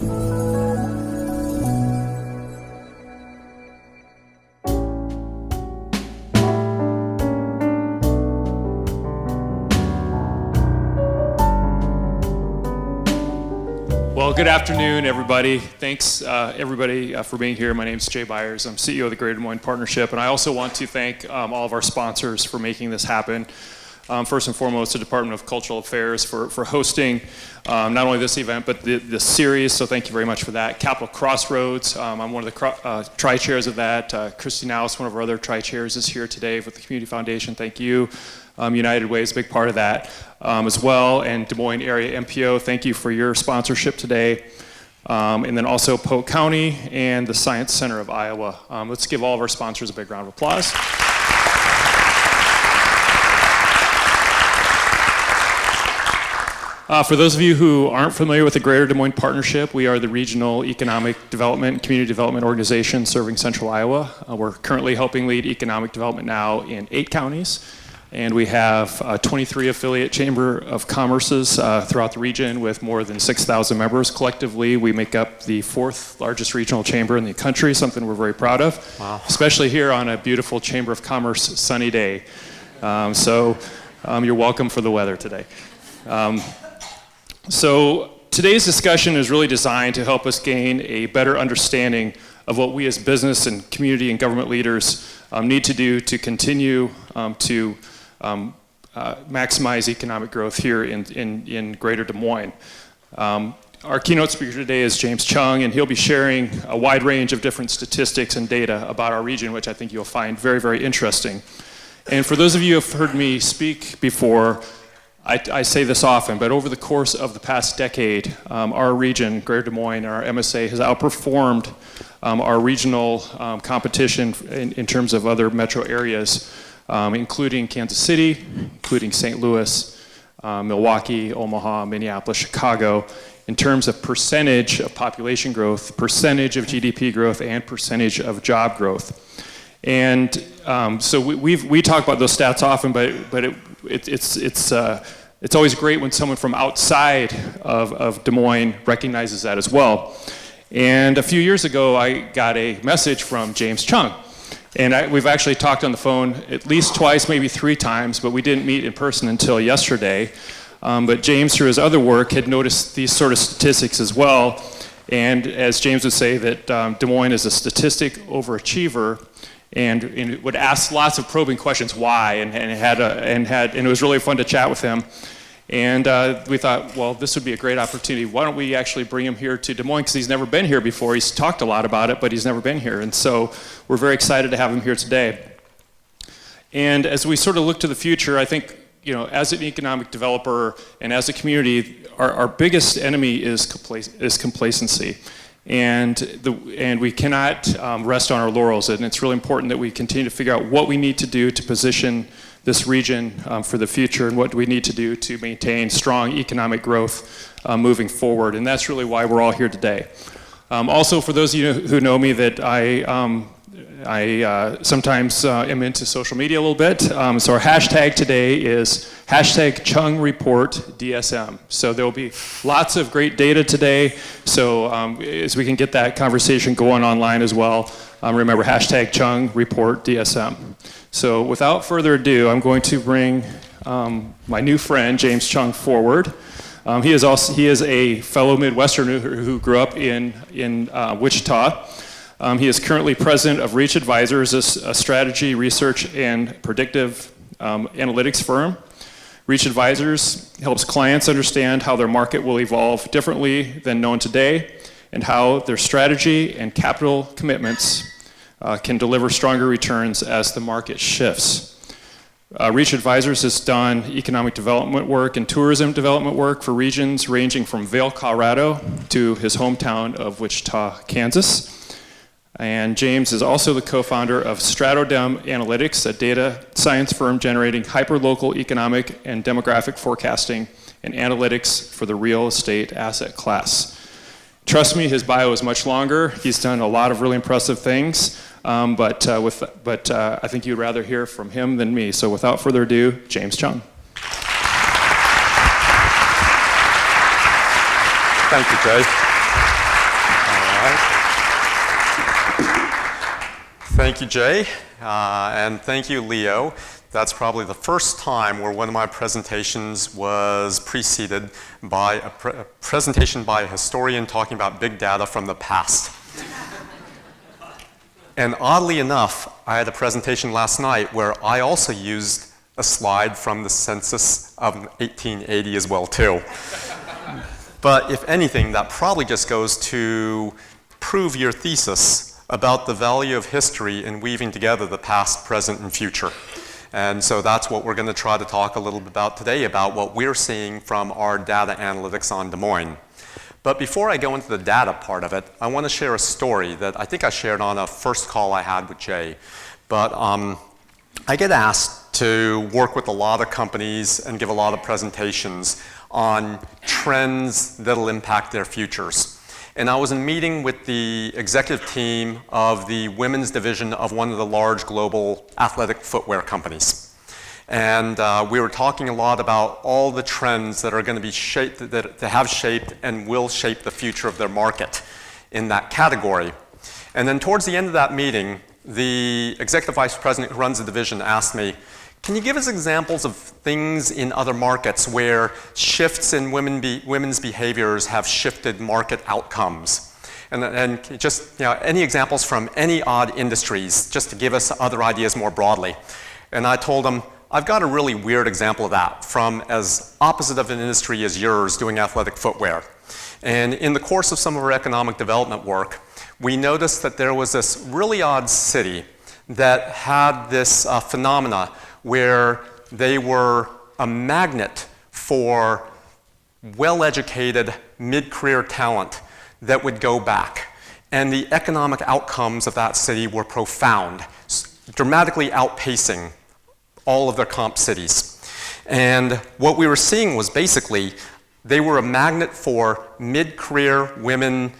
Well, good afternoon, everybody. Thanks, everybody, for being here. My name is Jay Byers. I'm CEO of the Greater Des Moines Partnership, and I also want to thank all of our sponsors for making this happen. First and foremost, the Department of Cultural Affairs for hosting not only this event, but the series, so thank you very much for that. Capital Crossroads, I'm one of the tri-chairs of that. Christy Nowis, one of our other tri-chairs, is here today with the Community Foundation. Thank you. United Way is a big part of that as well, and Des Moines Area MPO, thank you for your sponsorship today. And then also Polk County and the Science Center of Iowa. Let's give all of our sponsors a big round of applause. For those of you who aren't familiar with the Greater Des Moines Partnership, we are the regional economic development and community development organization serving central Iowa. We're currently helping lead economic development now in 8 counties. And we have 23 affiliate chamber of commerces throughout the region with more than 6,000 members. Collectively, we make up the 4th largest regional chamber in the country, something we're very proud of. Wow. Especially here on a beautiful Chamber of Commerce sunny day. So you're welcome for the weather today. So today's discussion is really designed to help us gain a better understanding of what we as business and community and government leaders need to do to continue to maximize economic growth here in Greater Des Moines. Our keynote speaker today is James Chung, and he'll be sharing a wide range of different statistics and data about our region, which I think you'll find very, very interesting. And for those of you who have heard me speak before, I say this often, but over the course of the past decade, our region, Greater Des Moines, our MSA, has outperformed our regional competition in terms of other metro areas, including Kansas City, including St. Louis, Milwaukee, Omaha, Minneapolis, Chicago, in terms of percentage of population growth, percentage of GDP growth, and percentage of job growth. And so we talk about those stats often, but it's always great when someone from outside of Des Moines recognizes that as well. And a few years ago, I got a message from James Chung. And we've actually talked on the phone at least twice, maybe 3 times, but we didn't meet in person until yesterday. But James, through his other work, had noticed these sort of statistics as well. And as James would say, that Des Moines is a statistic overachiever, and it would ask lots of probing questions, why, and it was really fun to chat with him. And we thought, well, this would be a great opportunity. Why don't we actually bring him here to Des Moines, because he's never been here before. He's talked a lot about it, but he's never been here. And so we're very excited to have him here today. And as we sort of look to the future, I think, you know, as an economic developer and as a community, our biggest enemy is complacency. And we cannot rest on our laurels, and it's really important that we continue to figure out what we need to do to position this region for the future, and what do we need to do to maintain strong economic growth moving forward. And that's really why we're all here today. Also, for those of you who know me, that I sometimes am into social media a little bit. So our hashtag today is #ChungReportDSM. So there will be lots of great data today. So as we can get that conversation going online as well, remember #ChungReportDSM. So without further ado, I'm going to bring my new friend, James Chung, forward. He is a fellow Midwesterner who grew up in Wichita. He is currently president of Reach Advisors, a strategy, research, and predictive analytics firm. Reach Advisors helps clients understand how their market will evolve differently than known today, and how their strategy and capital commitments can deliver stronger returns as the market shifts. Reach Advisors has done economic development work and tourism development work for regions ranging from Vail, Colorado to his hometown of Wichita, Kansas. And James is also the co-founder of StratoDem Analytics, a data science firm generating hyperlocal economic and demographic forecasting and analytics for the real estate asset class. Trust me, his bio is much longer. He's done a lot of really impressive things, but I think you'd rather hear from him than me. So without further ado, James Chung. Thank you, Jay. Thank you, Jay, and thank you, Leo. That's probably the first time where one of my presentations was preceded by a presentation by a historian talking about big data from the past. And oddly enough, I had a presentation last night where I also used a slide from the census of 1880 as well, too. But if anything, that probably just goes to prove your thesis about the value of history in weaving together the past, present, and future. And so that's what we're going to try to talk a little bit about today, about what we're seeing from our data analytics on Des Moines. But before I go into the data part of it, I want to share a story that I think I shared on a first call I had with Jay. But I get asked to work with a lot of companies and give a lot of presentations on trends that'll impact their futures. And I was in a meeting with the executive team of the women's division of one of the large global athletic footwear companies. And we were talking a lot about all the trends that are going to be shaped, that have shaped and will shape the future of their market in that category. And then towards the end of that meeting, the executive vice president who runs the division asked me, can you give us examples of things in other markets where shifts in women's behaviors have shifted market outcomes? And just any examples from any odd industries, just to give us other ideas more broadly. And I told him, I've got a really weird example of that from as opposite of an industry as yours doing athletic footwear. And in the course of some of our economic development work, we noticed that there was this really odd city that had this phenomena where they were a magnet for well-educated mid-career talent that would go back. And the economic outcomes of that city were profound, dramatically outpacing all of their comp cities. And what we were seeing was basically they were a magnet for mid-career women,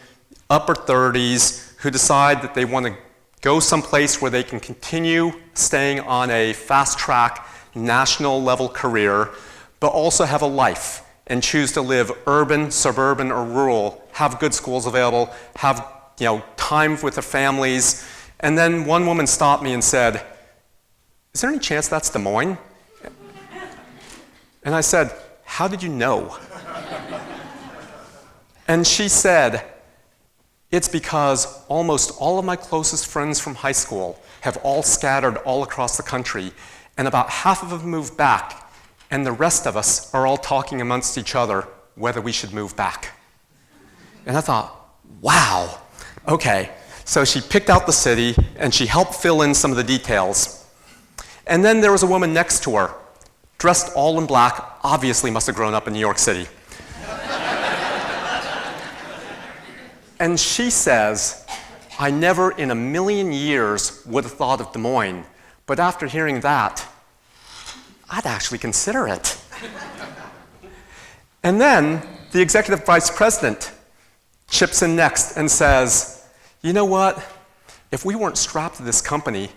upper 30s, who decide that they want to go someplace where they can continue staying on a fast-track, national-level career, but also have a life and choose to live urban, suburban, or rural, have good schools available, have time with their families. And then one woman stopped me and said, is there any chance that's Des Moines? And I said, how did you know? And she said, it's because almost all of my closest friends from high school have all scattered all across the country, and about half of them moved back, and the rest of us are all talking amongst each other whether we should move back. And I thought, wow, okay. So she picked out the city, and she helped fill in some of the details. And then there was a woman next to her, dressed all in black, obviously must have grown up in New York City. And she says, I never in a million years would have thought of Des Moines, but after hearing that, I'd actually consider it. And then the executive vice president chips in next and says, you know what? If we weren't strapped to this company,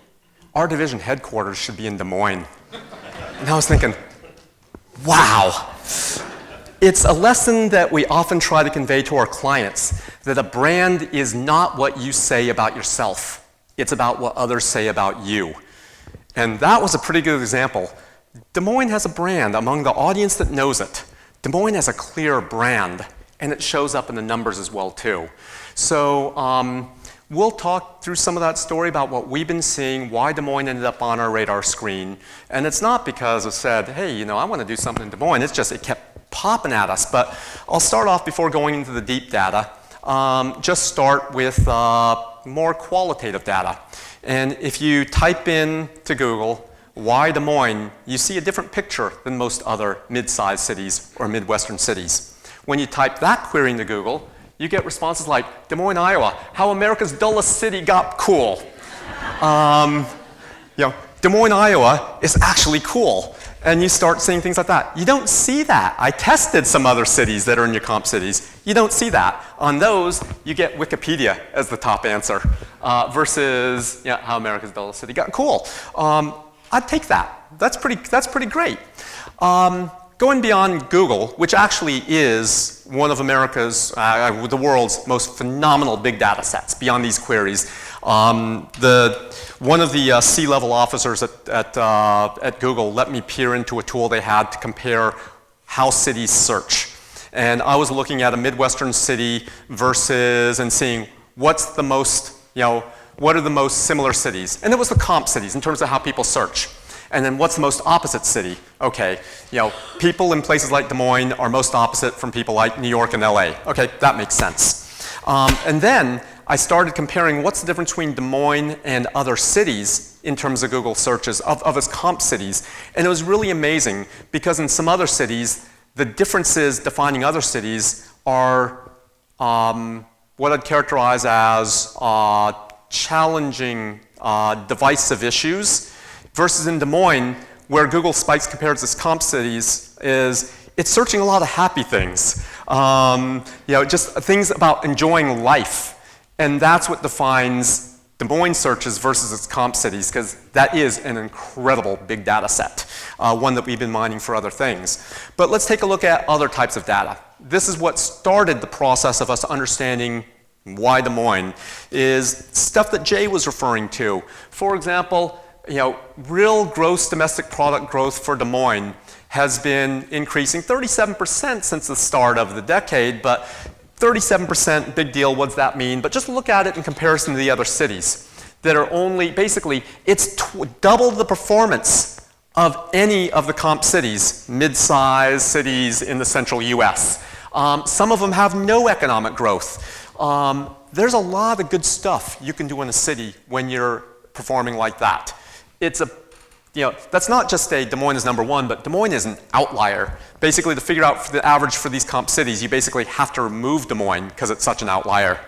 our division headquarters should be in Des Moines. And I was thinking, wow. It's a lesson that we often try to convey to our clients, that a brand is not what you say about yourself. It's about what others say about you. And that was a pretty good example. Des Moines has a brand among the audience that knows it. Des Moines has a clear brand, and it shows up in the numbers as well, too. So we'll talk through some of that story about what we've been seeing, why Des Moines ended up on our radar screen. And it's not because I said, hey, I want to do something in Des Moines. It's just it kept popping at us. But I'll start off before going into the deep data. Just start with more qualitative data. And if you type in to Google, why Des Moines, you see a different picture than most other mid-sized cities or Midwestern cities. When you type that query into Google, you get responses like, Des Moines, Iowa, how America's dullest city got cool. Des Moines, Iowa is actually cool. And you start seeing things like that. You don't see that. I tested some other cities that are in your comp cities. You don't see that. On those, you get Wikipedia as the top answer versus how America's dullest city got cool. I'd take that. That's pretty great. going beyond Google, which actually is one of America's, the world's most phenomenal big data sets beyond these queries. One of the C-level officers at Google let me peer into a tool they had to compare how cities search. And I was looking at a Midwestern city versus and seeing what's the most, what are the most similar cities? And it was the comp cities in terms of how people search. And then what's the most opposite city? Okay, people in places like Des Moines are most opposite from people like New York and LA. Okay, that makes sense. And then I started comparing what's the difference between Des Moines and other cities in terms of Google searches of its comp cities. And it was really amazing because in some other cities, the differences defining other cities are what I'd characterize as challenging, divisive issues, versus in Des Moines, where Google Spikes compares its comp cities, it's searching a lot of happy things. Just things about enjoying life. And that's what defines Des Moines searches versus its comp cities, because that is an incredible big data set, one that we've been mining for other things. But let's take a look at other types of data. This is what started the process of us understanding why Des Moines, is stuff that Jay was referring to. For example, real gross domestic product growth for Des Moines has been increasing 37% since the start of the decade, but 37%, big deal, what does that mean? But just look at it in comparison to the other cities that are only, basically, it's double the performance of any of the comp cities, mid-sized cities in the central US. Some of them have no economic growth. There's a lot of good stuff you can do in a city when you're performing like that. That's not just Des Moines is number one, but Des Moines is an outlier. Basically, to figure out the average for these comp cities, you basically have to remove Des Moines because it's such an outlier.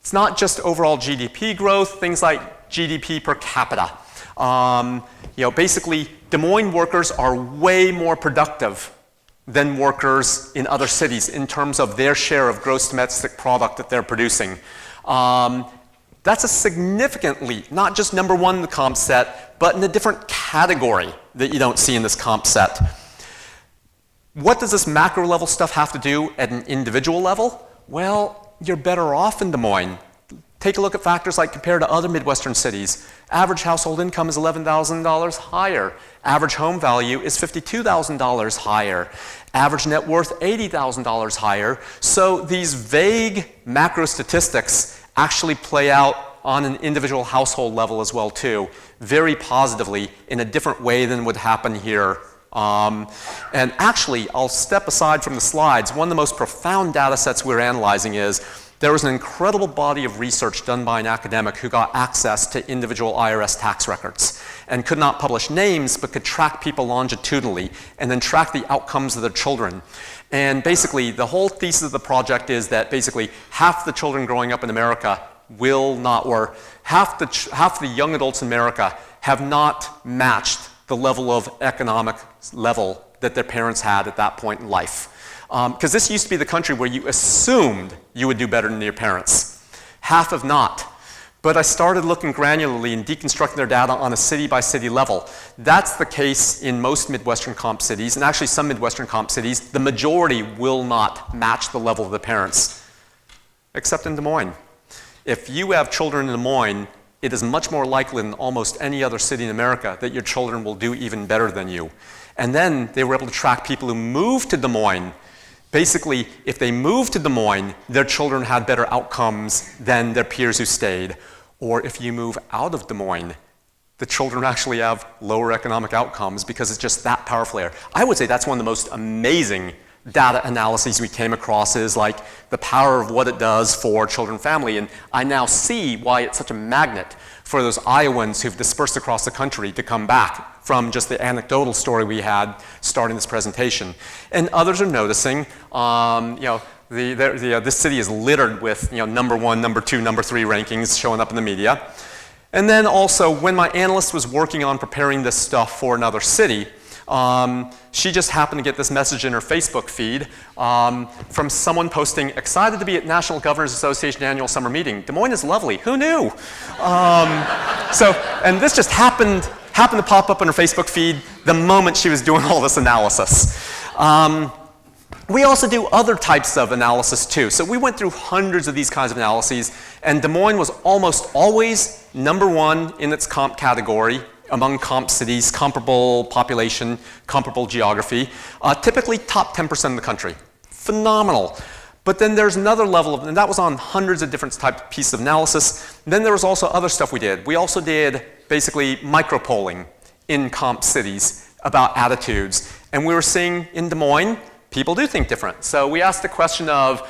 It's not just overall GDP growth, things like GDP per capita. Basically, Des Moines workers are way more productive than workers in other cities in terms of their share of gross domestic product that they're producing. That's a significant leap, not just number one in the comp set, but in a different category that you don't see in this comp set. What does this macro level stuff have to do at an individual level? Well, you're better off in Des Moines. Take a look at factors like compared to other Midwestern cities. Average household income is $11,000 higher. Average home value is $52,000 higher. Average net worth $80,000 higher. So these vague macro statistics actually play out on an individual household level as well too, very positively in a different way than would happen here. And actually, I'll step aside from the slides. One of the most profound data sets we're analyzing is there was an incredible body of research done by an academic who got access to individual IRS tax records and could not publish names but could track people longitudinally and then track the outcomes of their children. And basically, the whole thesis of the project is that basically half the children growing up in America will not, or half the young adults in America have not matched the level of economic level that their parents had at that point in life. Because this used to be the country where you assumed you would do better than your parents. Half have not. But I started looking granularly and deconstructing their data on a city-by-city level. That's the case in most Midwestern comp cities, and actually some Midwestern comp cities, the majority will not match the level of the parents, except in Des Moines. If you have children in Des Moines, it is much more likely than almost any other city in America that your children will do even better than you. And then they were able to track people who moved to Des Moines. Basically, if they moved to Des Moines, their children had better outcomes than their peers who stayed. Or if you move out of Des Moines, the children actually have lower economic outcomes because it's just that powerful there. I would say that's one of the most amazing data analyses we came across, is like the power of what it does for children and family. And I now see why it's such a magnet for those Iowans who've dispersed across the country to come back from just the anecdotal story we had starting this presentation. And others are noticing, this city is littered with number one, number two, number three rankings showing up in the media. And then also, when my analyst was working on preparing this stuff for another city, she just happened to get this message in her Facebook feed from someone posting, "Excited to be at National Governors Association annual summer meeting. Des Moines is lovely. Who knew?" And this just happened happened to pop up on her Facebook feed the moment she was doing all this analysis. We also do other types of analysis too. So we went through hundreds of these kinds of analyses, and Des Moines was almost always #1 in its comp category among comp cities, comparable population, comparable geography, typically top 10% of the country. Phenomenal. But then there's another level of, and that was on hundreds of different types of pieces of analysis. Then there was also other stuff we did. We also did basically micro-polling in comp cities about attitudes. And we were seeing in Des Moines, people do think different. So we asked the question of,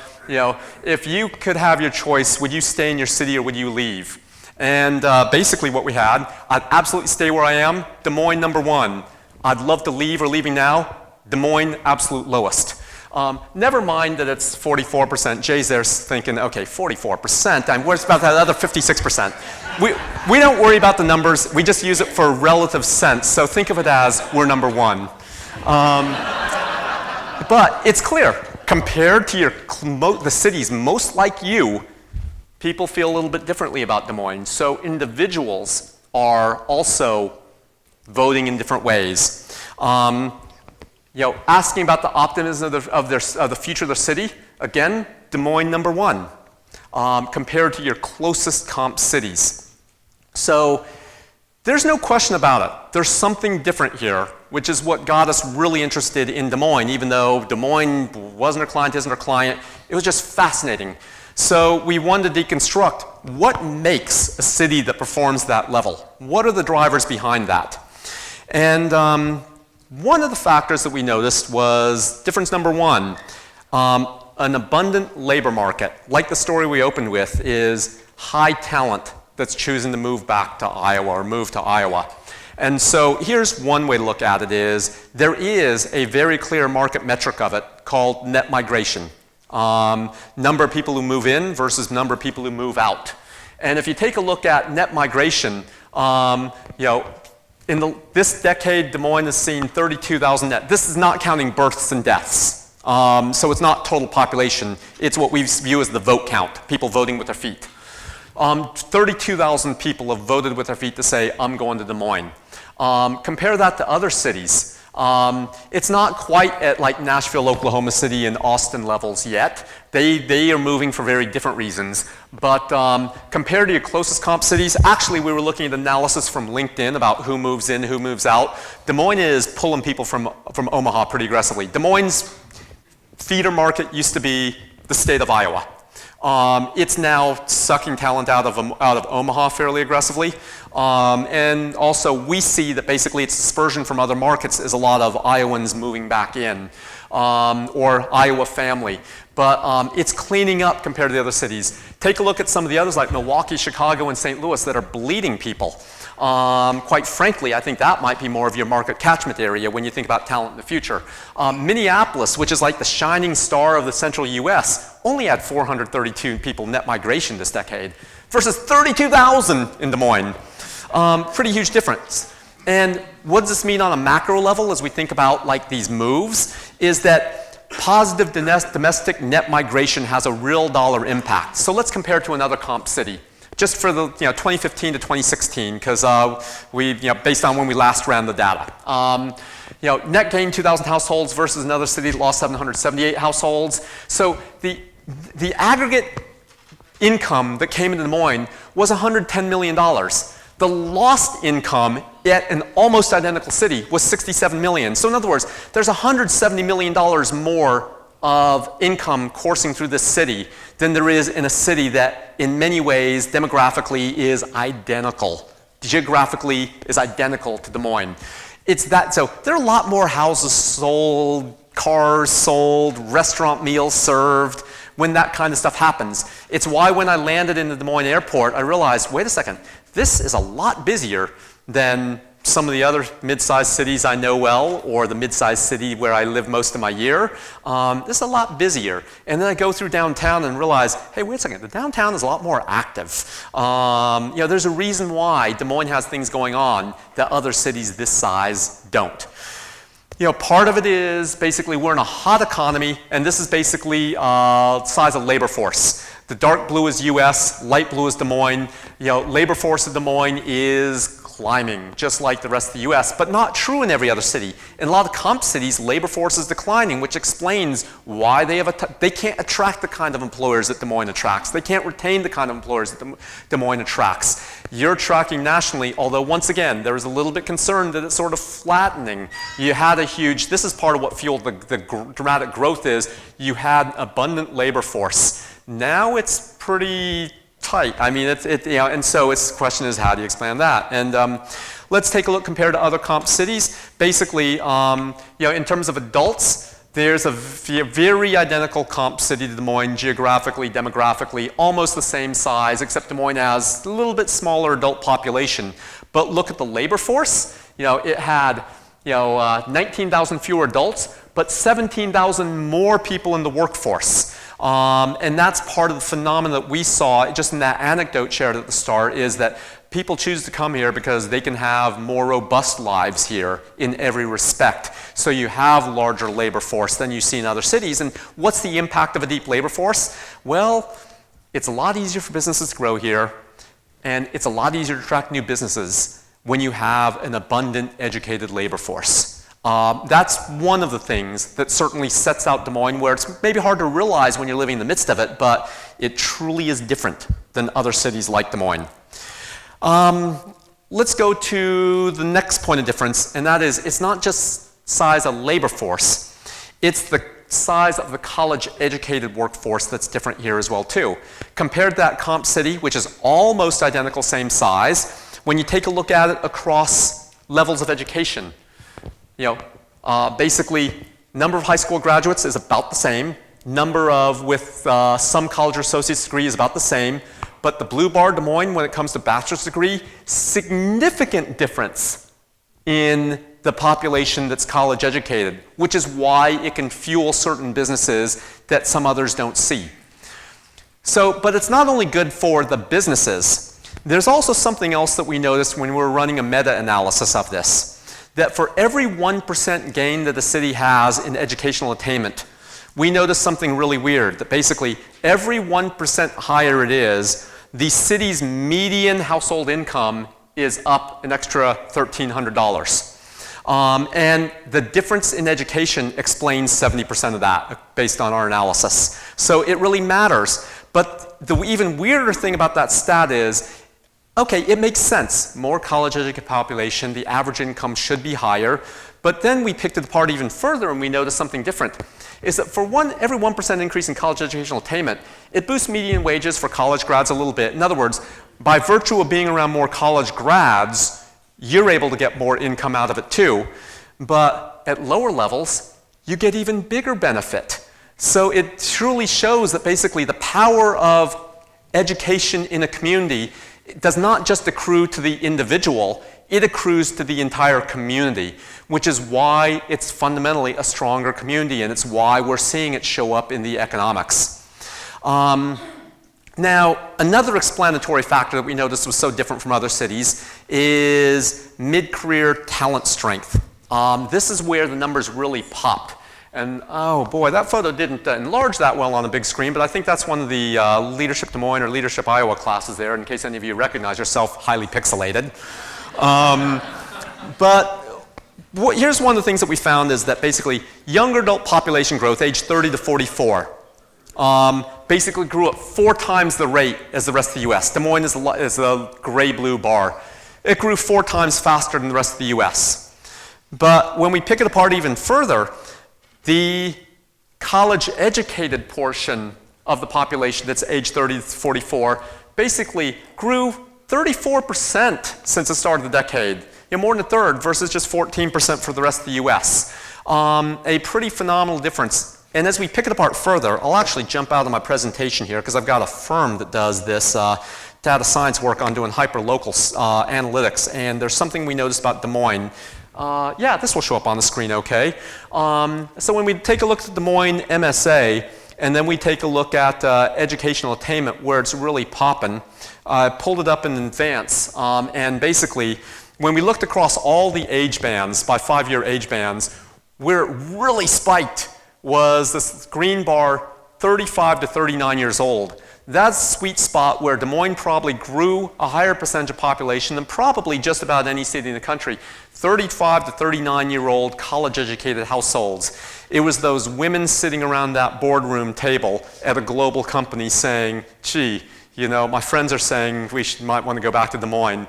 if you could have your choice, would you stay in your city or would you leave? And basically what we had, I'd absolutely stay where I am, Des Moines #1. I'd love to leave or leaving now, Des Moines absolute lowest. Never mind that it's 44%. Jay's there thinking, okay, 44%, where's about that other 56%? We don't worry about the numbers, we just use it for relative sense, so think of it as we're #1. But it's clear, compared to the cities most like you, people feel a little bit differently about Des Moines. So individuals are also voting in different ways. Asking about the optimism of the future of their city, again, Des Moines #1, compared to your closest comp cities. So there's no question about it. There's something different here, which is what got us really interested in Des Moines, even though Des Moines wasn't our client, isn't our client. It was just fascinating. So we wanted to deconstruct what makes a city that performs that level. What are the drivers behind that? And one of the factors that we noticed was difference #1. An abundant labor market, like the story we opened with, is high talent that's choosing to move back to Iowa or move to Iowa. And so here's one way to look at it is there is a very clear market metric of it called net migration. Number of people who move in versus number of people who move out. And if you take a look at net migration, in this decade, Des Moines has seen 32,000 net. This is not counting births and deaths. So it's not total population. It's what we view as the vote count, people voting with their feet. 32,000 people have voted with their feet to say, I'm going to Des Moines. Compare that to other cities. It's not quite at like Nashville, Oklahoma City, and Austin levels yet. They are moving for very different reasons. But compared to your closest comp cities, actually we were looking at analysis from LinkedIn about who moves in, who moves out. Des Moines is pulling people from Omaha pretty aggressively. Des Moines' feeder market used to be the state of Iowa. It's now sucking talent out of Omaha fairly aggressively. And also we see that basically its dispersion from other markets is a lot of Iowans moving back in, or Iowa family. But it's cleaning up compared to the other cities. Take a look at some of the others like Milwaukee, Chicago, and St. Louis that are bleeding people. Quite frankly, I think that might be more of your market catchment area when you think about talent in the future. Minneapolis, which is like the shining star of the central US, only had 432 people net migration this decade versus 32,000 in Des Moines. Pretty huge difference. And what does this mean on a macro level as we think about like these moves is that positive domestic net migration has a real dollar impact. So let's compare to another comp city. Just for the 2015 to 2016, because based on when we last ran the data. Net gain 2,000 households versus another city that lost 778 households. So the aggregate income that came into Des Moines was $110 million. The lost income at an almost identical city was $67 million. So in other words, there's $170 million more of income coursing through this city than there is in a city that in many ways demographically is identical, geographically is identical to Des Moines. It's that, so there are a lot more houses sold, cars sold, restaurant meals served when that kind of stuff happens. It's why when I landed in the Des Moines airport, I realized, wait a second, this is a lot busier than some of the other mid-sized cities I know well, or the mid-sized city where I live most of my year. This is a lot busier. And then I go through downtown and realize, hey, wait a second, the downtown is a lot more active. There's a reason why Des Moines has things going on that other cities this size don't. Part of it is basically we're in a hot economy, and this is basically size of labor force. The dark blue is US, light blue is Des Moines. Labor force of Des Moines is climbing, just like the rest of the US, but not true in every other city. In a lot of comp cities, labor force is declining, which explains why they can't attract the kind of employers that Des Moines attracts. They can't retain the kind of employers that Des Moines attracts. You're tracking nationally, although once again, there is a little bit concerned that it's sort of flattening. You had a huge, this is part of what fueled the dramatic growth is, you had abundant labor force. Now it's pretty tight. I mean, and so the question is, how do you expand that? And let's take a look compared to other comp cities. Basically, in terms of adults, there's a very identical comp city to Des Moines, geographically, demographically, almost the same size, except Des Moines has a little bit smaller adult population. But look at the labor force. It had 19,000 fewer adults, but 17,000 more people in the workforce. And that's part of the phenomenon that we saw just in that anecdote shared at the start, is that people choose to come here because they can have more robust lives here in every respect. So you have larger labor force than you see in other cities. And what's the impact of a deep labor force? Well, it's a lot easier for businesses to grow here, and it's a lot easier to attract new businesses when you have an abundant, educated labor force. That's one of the things that certainly sets out Des Moines, where it's maybe hard to realize when you're living in the midst of it, but it truly is different than other cities like Des Moines. Let's go to the next point of difference, and that is, it's not just size of labor force, it's the size of the college-educated workforce that's different here as well too. Compared to that comp city, which is almost identical, same size, when you take a look at it across levels of education, basically, number of high school graduates is about the same. Number with some college or associate's degree is about the same. But the blue bar, Des Moines, when it comes to bachelor's degree, significant difference in the population that's college educated, which is why it can fuel certain businesses that some others don't see. But it's not only good for the businesses. There's also something else that we noticed when we were running a meta-analysis of this, that for every 1% gain that a city has in educational attainment, we noticed something really weird, that basically every 1% higher it is, the city's median household income is up an extra $1,300. And the difference in education explains 70% of that based on our analysis. So it really matters. But the even weirder thing about that stat is, okay, it makes sense. More college-educated population, the average income should be higher. But then we picked it apart even further and we noticed something different. Is that for every 1% increase in college educational attainment, it boosts median wages for college grads a little bit. In other words, by virtue of being around more college grads, you're able to get more income out of it too. But at lower levels, you get even bigger benefit. So it truly shows that basically the power of education in a community does not just accrue to the individual, it accrues to the entire community, which is why it's fundamentally a stronger community, and it's why we're seeing it show up in the economics. Now, another explanatory factor that we noticed was so different from other cities is mid-career talent strength. This is where the numbers really popped. And oh boy, that photo didn't enlarge that well on a big screen, but I think that's one of the Leadership Des Moines or Leadership Iowa classes there, in case any of you recognize yourself, highly pixelated. Here's one of the things that we found is that basically younger adult population growth, age 30 to 44, basically grew at 4 times the rate as the rest of the US. Des Moines is a gray-blue bar. It grew 4 times faster than the rest of the US. But when we pick it apart even further, the college-educated portion of the population that's age 30 to 44 basically grew 34% since the start of the decade. More than a third versus just 14% for the rest of the US. A pretty phenomenal difference. And as we pick it apart further, I'll actually jump out of my presentation here because I've got a firm that does this data science work on doing hyperlocal analytics. And there's something we noticed about Des Moines. Yeah, this will show up on the screen okay. So when we take a look at the Des Moines MSA, and then we take a look at educational attainment where it's really popping, I pulled it up in advance, and basically, when we looked across all the age bands, by 5-year age bands, where it really spiked was this green bar, 35 to 39 years old. that's a sweet spot where Des Moines probably grew a higher percentage of population than probably just about any city in the country. 35 to 39-year-old college-educated households. It was those women sitting around that boardroom table at a global company saying, gee, you know, my friends are saying might want to go back to Des Moines.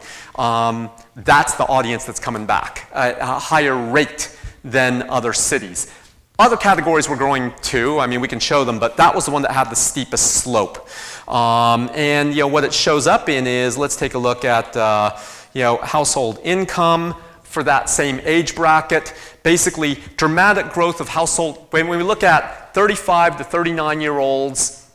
That's the audience that's coming back at a higher rate than other cities. Other categories were growing too. I mean, we can show them, but that was the one that had the steepest slope. And you know, what it shows up in is, let's take a look at you know, household income for that same age bracket. Basically, dramatic growth of household. When we look at 35 to 39-year-olds,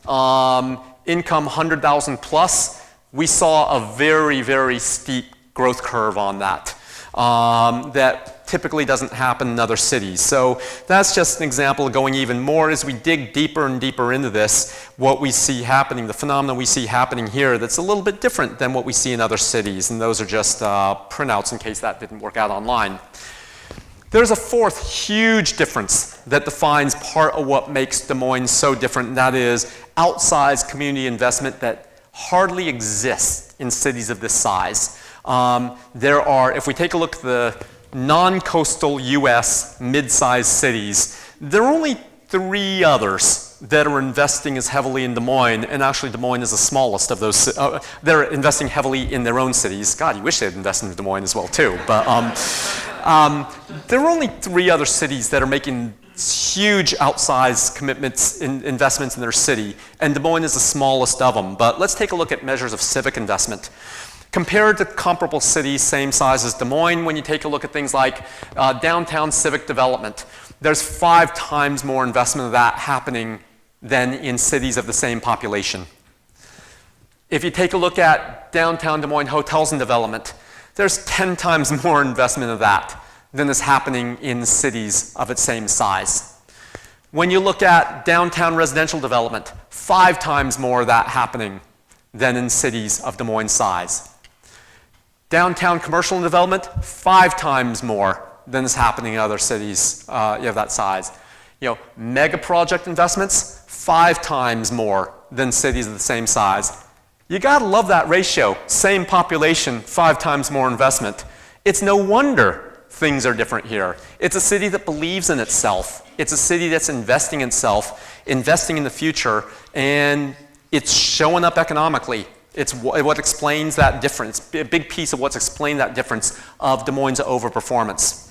income 100,000 plus, we saw a very, very steep growth curve on that. That typically doesn't happen in other cities. So that's just an example of going even more as we dig deeper and deeper into this, what we see happening, the phenomenon we see happening here that's a little bit different than what we see in other cities. And those are just printouts in case that didn't work out online. There's a fourth huge difference that defines part of what makes Des Moines so different, and that is outsized community investment that hardly exists in cities of this size. There are, if we take a look at the non-coastal US mid-sized cities, there are only 3 others that are investing as heavily in Des Moines, and actually Des Moines is the smallest of those. They're investing heavily in their own cities. God, you wish they'd invest in Des Moines as well too. But there are only 3 other cities that are making huge outsized commitments, investments in their city, and Des Moines is the smallest of them. But let's take a look at measures of civic investment. Compared to comparable cities, same size as Des Moines, when you take a look at things like downtown civic development, there's 5 times more investment of that happening than in cities of the same population. If you take a look at downtown Des Moines hotels and development, there's 10 times more investment of that than is happening in cities of its same size. When you look at downtown residential development, 5 times more of that happening than in cities of Des Moines size. Downtown commercial development, 5 times more than is happening in other cities of that size. You know, mega project investments, 5 times more than cities of the same size. You gotta love that ratio. Same population, 5 times more investment. It's no wonder things are different here. It's a city that believes in itself. It's a city that's investing in itself, investing in the future, and it's showing up economically. It's what explains that difference, a big piece of what's explained that difference of Des Moines' overperformance.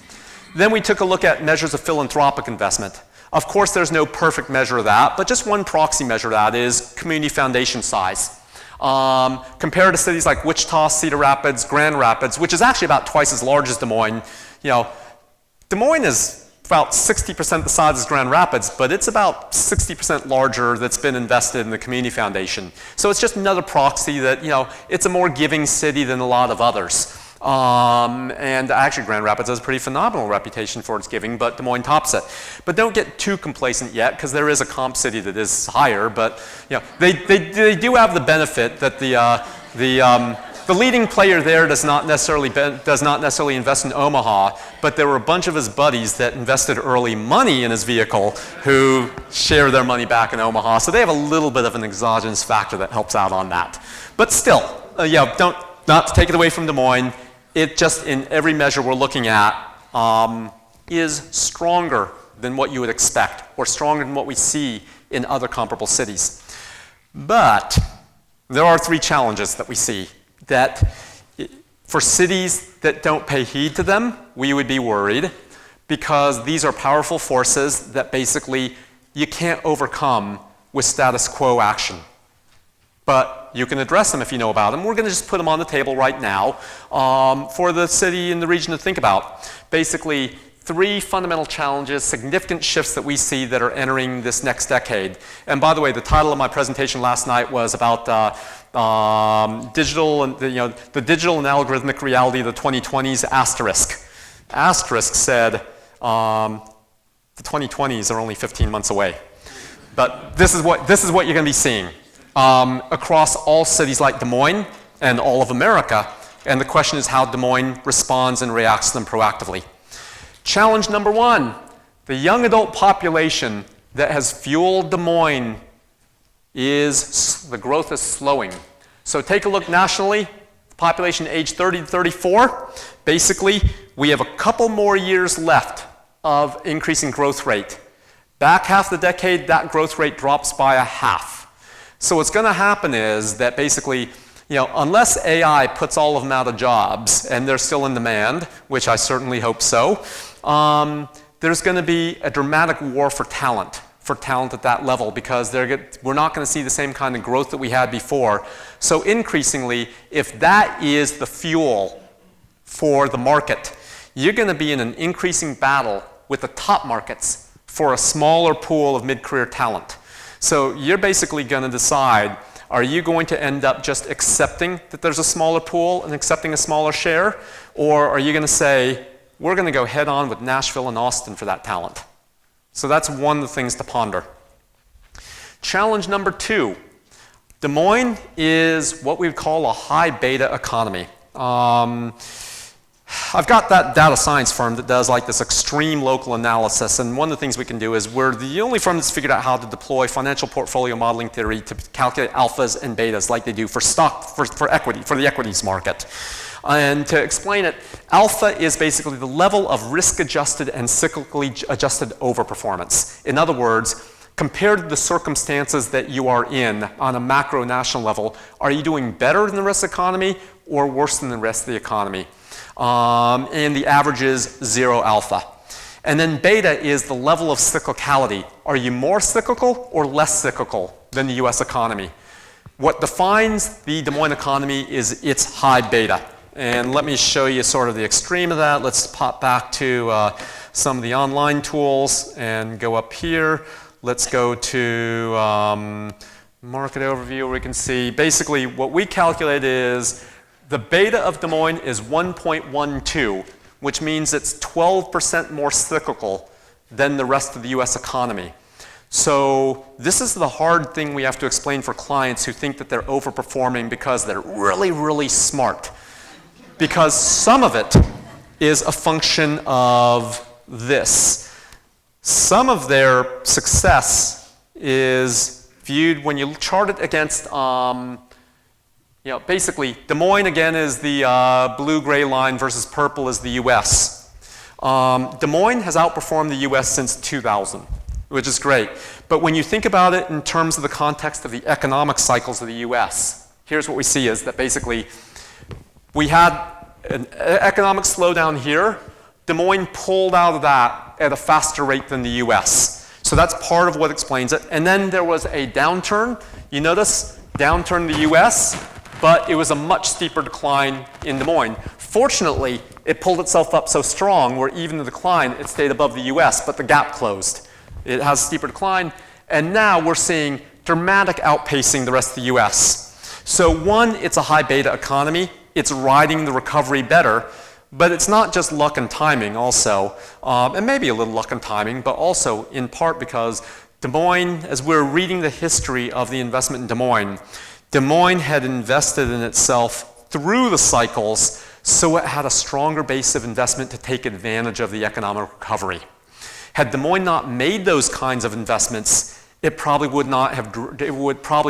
Then we took a look at measures of philanthropic investment. Of course, there's no perfect measure of that, but just one proxy measure of that is community foundation size. Compared to cities like Wichita, Cedar Rapids, Grand Rapids, which is actually about twice as large as Des Moines, you know, Des Moines is about 60% the size as Grand Rapids, but it's about 60% larger that's been invested in the community foundation. So it's just another proxy that, you know, it's a more giving city than a lot of others. And actually Grand Rapids has a pretty phenomenal reputation for its giving, but Des Moines tops it. But don't get too complacent yet, because there is a comp city that is higher, but you know, they do have the benefit that the leading player there does not necessarily invest in Omaha, but there were a bunch of his buddies that invested early money in his vehicle who share their money back in Omaha. So they have a little bit of an exogenous factor that helps out on that. But still, yeah, not to take it away from Des Moines, it just in every measure we're looking at is stronger than what you would expect, or stronger than what we see in other comparable cities. But there are 3 challenges that we see that for cities that don't pay heed to them, we would be worried, because these are powerful forces that basically you can't overcome with status quo action. But you can address them if you know about them. We're going to just put them on the table right now for the city and the region to think about. Basically, 3 fundamental challenges, significant shifts that we see that are entering this next decade. And by the way, the title of my presentation last night was about digital and the digital and algorithmic reality of the 2020s asterisk. Asterisk said the 2020s are only 15 months away. But this is what you're going to be seeing across all cities like Des Moines and all of America. And the question is how Des Moines responds and reacts to them proactively. Challenge number 1, the young adult population that has fueled Des Moines is the growth is slowing. So take a look nationally, population age 30 to 34. Basically, we have a couple more years left of increasing growth rate. Back half the decade, that growth rate drops by a half. So what's going to happen is that basically, unless AI puts all of them out of jobs, and they're still in demand, which I certainly hope so, there's going to be a dramatic war for talent at that level, because we're not going to see the same kind of growth that we had before. So increasingly, if that is the fuel for the market, you're going to be in an increasing battle with the top markets for a smaller pool of mid-career talent. So you're basically going to decide, are you going to end up just accepting that there's a smaller pool and accepting a smaller share? Or are you going to say, we're going to go head on with Nashville and Austin for that talent? So that's one of the things to ponder. Challenge number 2. Des Moines is what we would call a high beta economy. I've got that data science firm that does like this extreme local analysis, and one of the things we can do is we're the only firm that's figured out how to deploy financial portfolio modeling theory to calculate alphas and betas like they do for the equities market. And to explain it, alpha is basically the level of risk-adjusted and cyclically adjusted overperformance. In other words, compared to the circumstances that you are in on a macro national level, are you doing better than the rest of the economy or worse than the rest of the economy? And the average is 0 alpha. And then beta is the level of cyclicality. Are you more cyclical or less cyclical than the US economy? What defines the Des Moines economy is its high beta. And let me show you sort of the extreme of that. Let's pop back to some of the online tools and go up here. Let's go to market overview, where we can see basically what we calculate is the beta of Des Moines is 1.12, which means it's 12% more cyclical than the rest of the US economy. So this is the hard thing we have to explain for clients who think that they're overperforming because they're really, really smart. Because some of it is a function of this. Some of their success is viewed when you chart it against, basically, Des Moines again is the blue-gray line versus purple is the US. Des Moines has outperformed the US since 2000, which is great. But when you think about it in terms of the context of the economic cycles of the US, here's what we see is that basically we had an economic slowdown here. Des Moines pulled out of that at a faster rate than the US. So that's part of what explains it. And then there was a downturn. You notice, downturn in the US, but it was a much steeper decline in Des Moines. Fortunately, it pulled itself up so strong where even the decline, it stayed above the US, but the gap closed. It has a steeper decline. And now we're seeing dramatic outpacing the rest of the US. So one, it's a high beta economy. It's riding the recovery better. But it's not just luck and timing also, and maybe a little luck and timing, but also in part because Des Moines, as we're reading the history of the investment in Des Moines had invested in itself through the cycles, so it had a stronger base of investment to take advantage of the economic recovery. Had Des Moines not made those kinds of investments, it would probably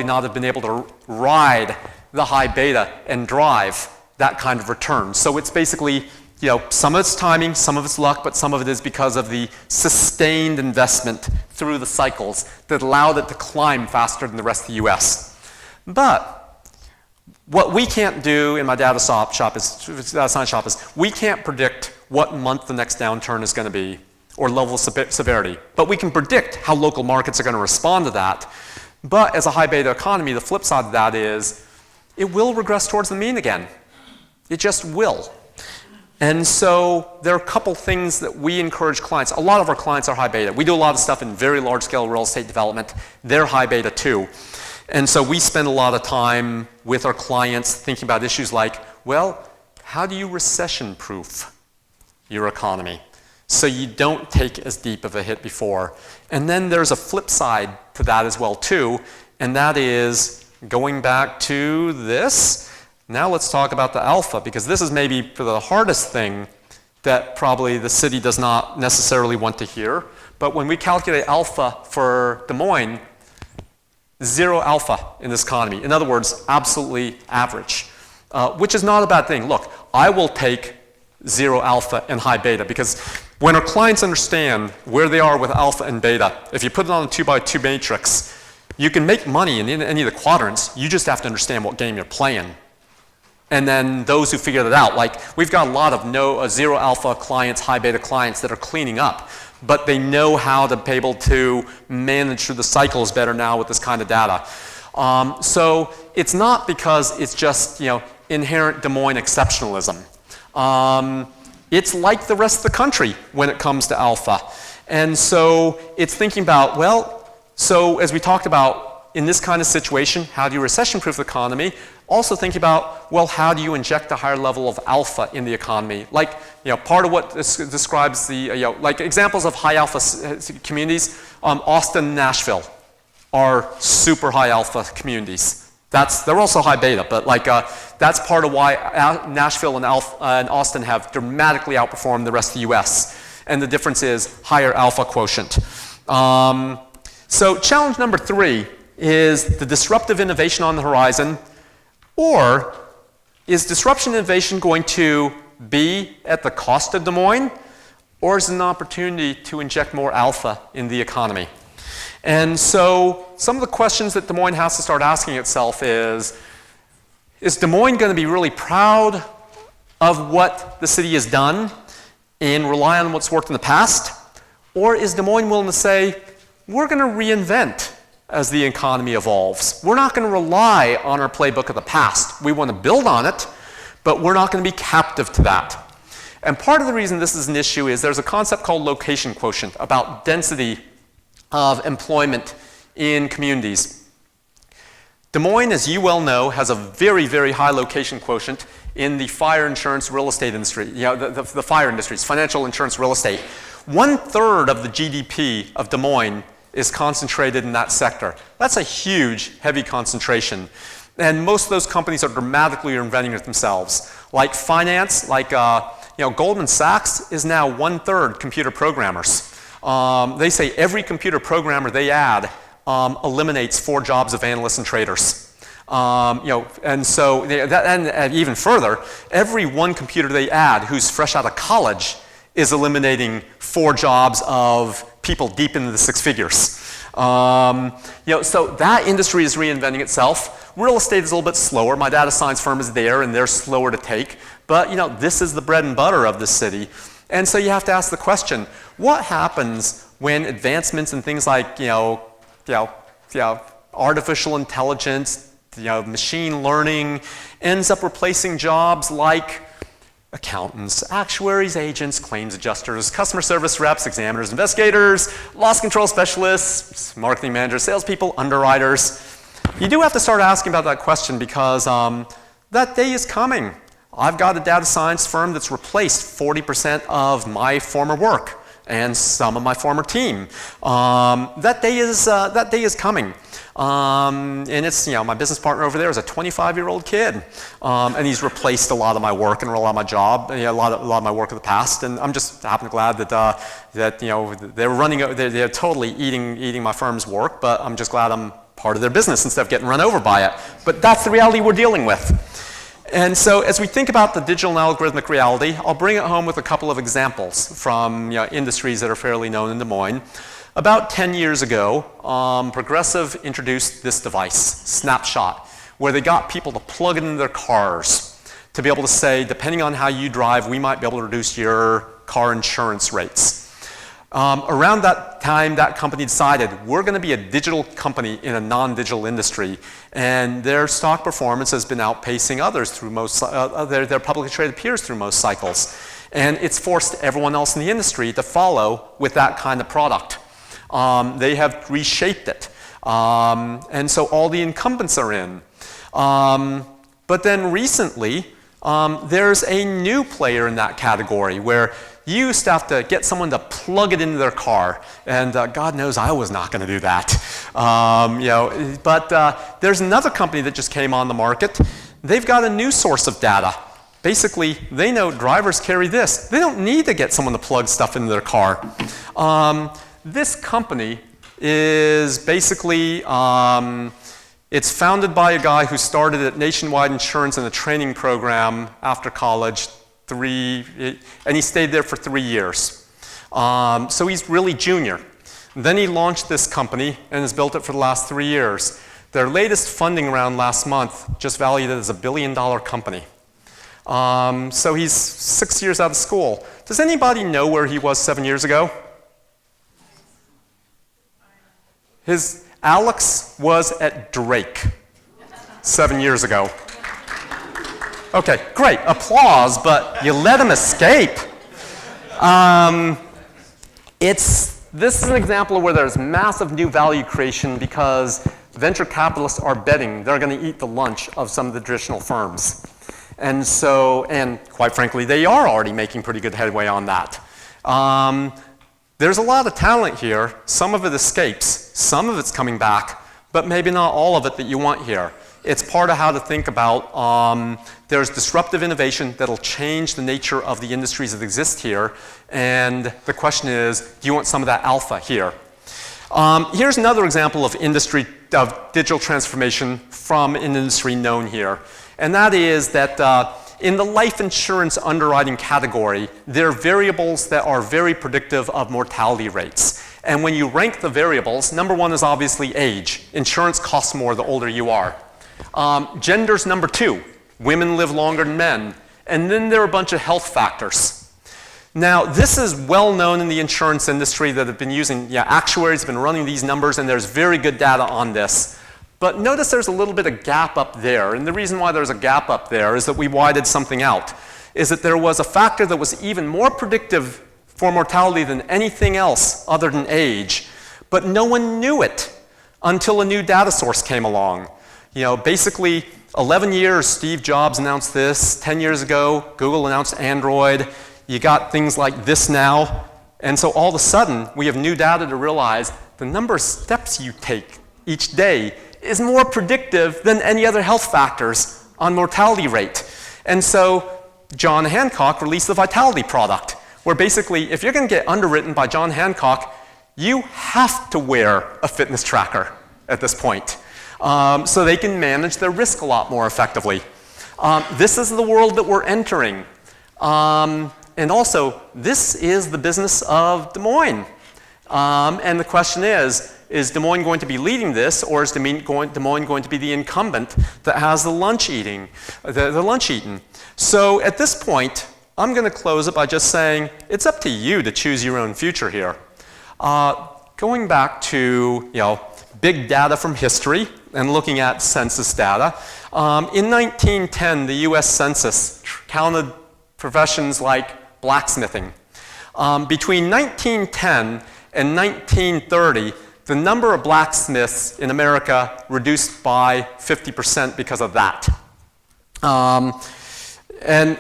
not have been able to ride the high beta and drive that kind of return. So it's basically, some of it's timing, some of it's luck, but some of it is because of the sustained investment through the cycles that allowed it to climb faster than the rest of the US. But what we can't do in my data science shop is we can't predict what month the next downturn is going to be or level of severity. But we can predict how local markets are going to respond to that. But as a high beta economy, the flip side of that is it will regress towards the mean again. It just will. And so there are a couple things that we encourage clients. A lot of our clients are high beta. We do a lot of stuff in very large scale real estate development. They're high beta too. And so we spend a lot of time with our clients thinking about issues like, well, how do you recession-proof your economy so you don't take as deep of a hit before? And then there's a flip side to that as well too, and that is going back to this. Now let's talk about the alpha, because this is maybe the hardest thing that probably the city does not necessarily want to hear. But when we calculate alpha for Des Moines, zero alpha in this economy. In other words, absolutely average, which is not a bad thing. Look, I will take zero alpha and high beta because when our clients understand where they are with alpha and beta, if you put it on a 2x2 matrix, you can make money in any of the quadrants. You just have to understand what game you're playing. And then those who figure that out, like we've got a lot of zero alpha clients, high beta clients that are cleaning up, but they know how to be able to manage through the cycles better now with this kind of data. So it's not because it's just inherent Des Moines exceptionalism. It's like the rest of the country when it comes to alpha. And so it's thinking about, well, so as we talked about in this kind of situation, how do you recession-proof the economy? Also thinking about, well, how do you inject a higher level of alpha in the economy? Like, part of what describes the, like examples of high alpha communities, Austin and Nashville are super high alpha communities. They're also high beta, but like that's part of why Nashville and Austin have dramatically outperformed the rest of the US. And the difference is higher alpha quotient. So challenge number 3 is the disruptive innovation on the horizon, or is disruption innovation going to be at the cost of Des Moines, or is it an opportunity to inject more alpha in the economy? And so some of the questions that Des Moines has to start asking itself is Des Moines going to be really proud of what the city has done and rely on what's worked in the past? Or is Des Moines willing to say, we're going to reinvent as the economy evolves? We're not going to rely on our playbook of the past. We want to build on it, but we're not going to be captive to that. And part of the reason this is an issue is there's a concept called location quotient about density of employment in communities. Des Moines, as you well know, has a very, very high location quotient in the fire insurance real estate industry, the fire industries, financial insurance real estate. 1/3 of the GDP of Des Moines is concentrated in that sector. That's a huge, heavy concentration. And most of those companies are dramatically reinventing it themselves. Like finance, like Goldman Sachs is now 1/3 computer programmers. They say every computer programmer they add eliminates 4 jobs of analysts and traders. And so, and even further, every one computer they add who's fresh out of college is eliminating 4 jobs of people deep into the 6 figures. So that industry is reinventing itself. Real estate is a little bit slower. My data science firm is there, and they're slower to take. But this is the bread and butter of this city. And so you have to ask the question: what happens when advancements in things like artificial intelligence, machine learning, ends up replacing jobs like accountants, actuaries, agents, claims adjusters, customer service reps, examiners, investigators, loss control specialists, marketing managers, salespeople, underwriters? You do have to start asking about that question because that day is coming. I've got a data science firm that's replaced 40% of my former work and some of my former team. That day is coming. And it's, my business partner over there is a 25-year-old kid. And he's replaced a lot of my work and a lot of my job, a lot of my work of the past. And I'm just glad that they're totally eating my firm's work, but I'm just glad I'm part of their business instead of getting run over by it. But that's the reality we're dealing with. And so as we think about the digital and algorithmic reality, I'll bring it home with a couple of examples from industries that are fairly known in Des Moines. About 10 years ago, Progressive introduced this device, Snapshot, where they got people to plug it into their cars to be able to say, depending on how you drive, we might be able to reduce your car insurance rates. Around that time, that company decided we're going to be a digital company in a non-digital industry, and their stock performance has been outpacing others through most their publicly traded peers through most cycles, and it's forced everyone else in the industry to follow with that kind of product. They have reshaped it, and so all the incumbents are in. But then recently, there's a new player in that category where you used to have to get someone to plug it into their car, and God knows I was not going to do that. But there's another company that just came on the market. They've got a new source of data. Basically, they know drivers carry this. They don't need to get someone to plug stuff into their car. This company is basically, it's founded by a guy who started at Nationwide Insurance in a training program after college, and he stayed there for 3 years. So he's really junior. Then he launched this company and has built it for the last 3 years. Their latest funding round last month just valued it as $1 billion company. So he's 6 years out of school. Does anybody know where he was 7 years ago? Alex was at Drake 7 years ago. Okay, great, applause, but you let him escape. This is an example of where there's massive new value creation because venture capitalists are betting they're going to eat the lunch of some of the traditional firms. And quite frankly, they are already making pretty good headway on that. There's a lot of talent here. Some of it escapes. Some of it's coming back, but maybe not all of it that you want here. It's part of how to think about there's disruptive innovation that'll change the nature of the industries that exist here. And the question is, do you want some of that alpha here? Here's another example of digital transformation from an industry known here. And that is that in the life insurance underwriting category, there are variables that are very predictive of mortality rates. And when you rank the variables, number one is obviously age. Insurance costs more the older you are. Gender's number two. Women live longer than men. And then there are a bunch of health factors. Now, this is well known in the insurance industry that have been using, actuaries have been running these numbers, and there's very good data on this. But notice there's a little bit of gap up there. And the reason why there's a gap up there is that we widened something out, is that there was a factor that was even more predictive for mortality than anything else other than age. But no one knew it until a new data source came along. Basically, 11 years, Steve Jobs announced this. 10 years ago, Google announced Android. You got things like this now. And so all of a sudden, we have new data to realize the number of steps you take each day is more predictive than any other health factors on mortality rate. And so John Hancock released the Vitality product, where basically, if you're going to get underwritten by John Hancock, you have to wear a fitness tracker at this point. So they can manage their risk a lot more effectively. This is the world that we're entering. And also, this is the business of Des Moines. And the question is Des Moines going to be leading this, or is Des Moines going to be the incumbent that has the lunch eaten? So at this point, I'm going to close it by just saying it's up to you to choose your own future here. Going back to big data from history and looking at census data, in 1910, the U.S. Census counted professions like blacksmithing. Between 1910 and 1930, the number of blacksmiths in America reduced by 50% because of that. And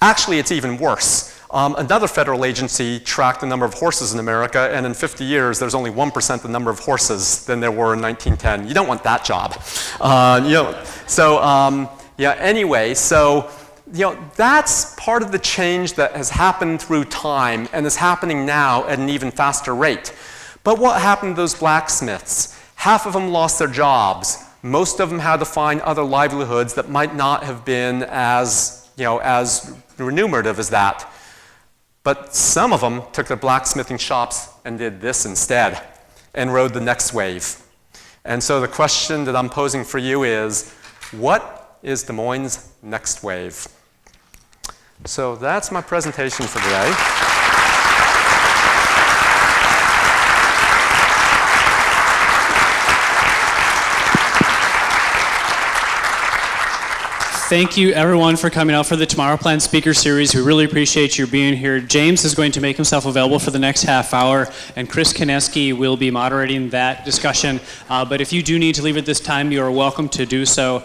actually, it's even worse. Another federal agency tracked the number of horses in America, and in 50 years, there's only 1% the number of horses than there were in 1910. You don't want that job. Anyway, that's part of the change that has happened through time and is happening now at an even faster rate. But what happened to those blacksmiths? Half of them lost their jobs. Most of them had to find other livelihoods that might not have been as remunerative as that. But some of them took their blacksmithing shops and did this instead and rode the next wave. And so the question that I'm posing for you is, what is Des Moines' next wave? So that's my presentation for today. Thank you, everyone, for coming out for the Tomorrow Plan Speaker Series. We really appreciate you being here. James is going to make himself available for the next half hour, and Chris Kineski will be moderating that discussion. But if you do need to leave at this time, you are welcome to do so.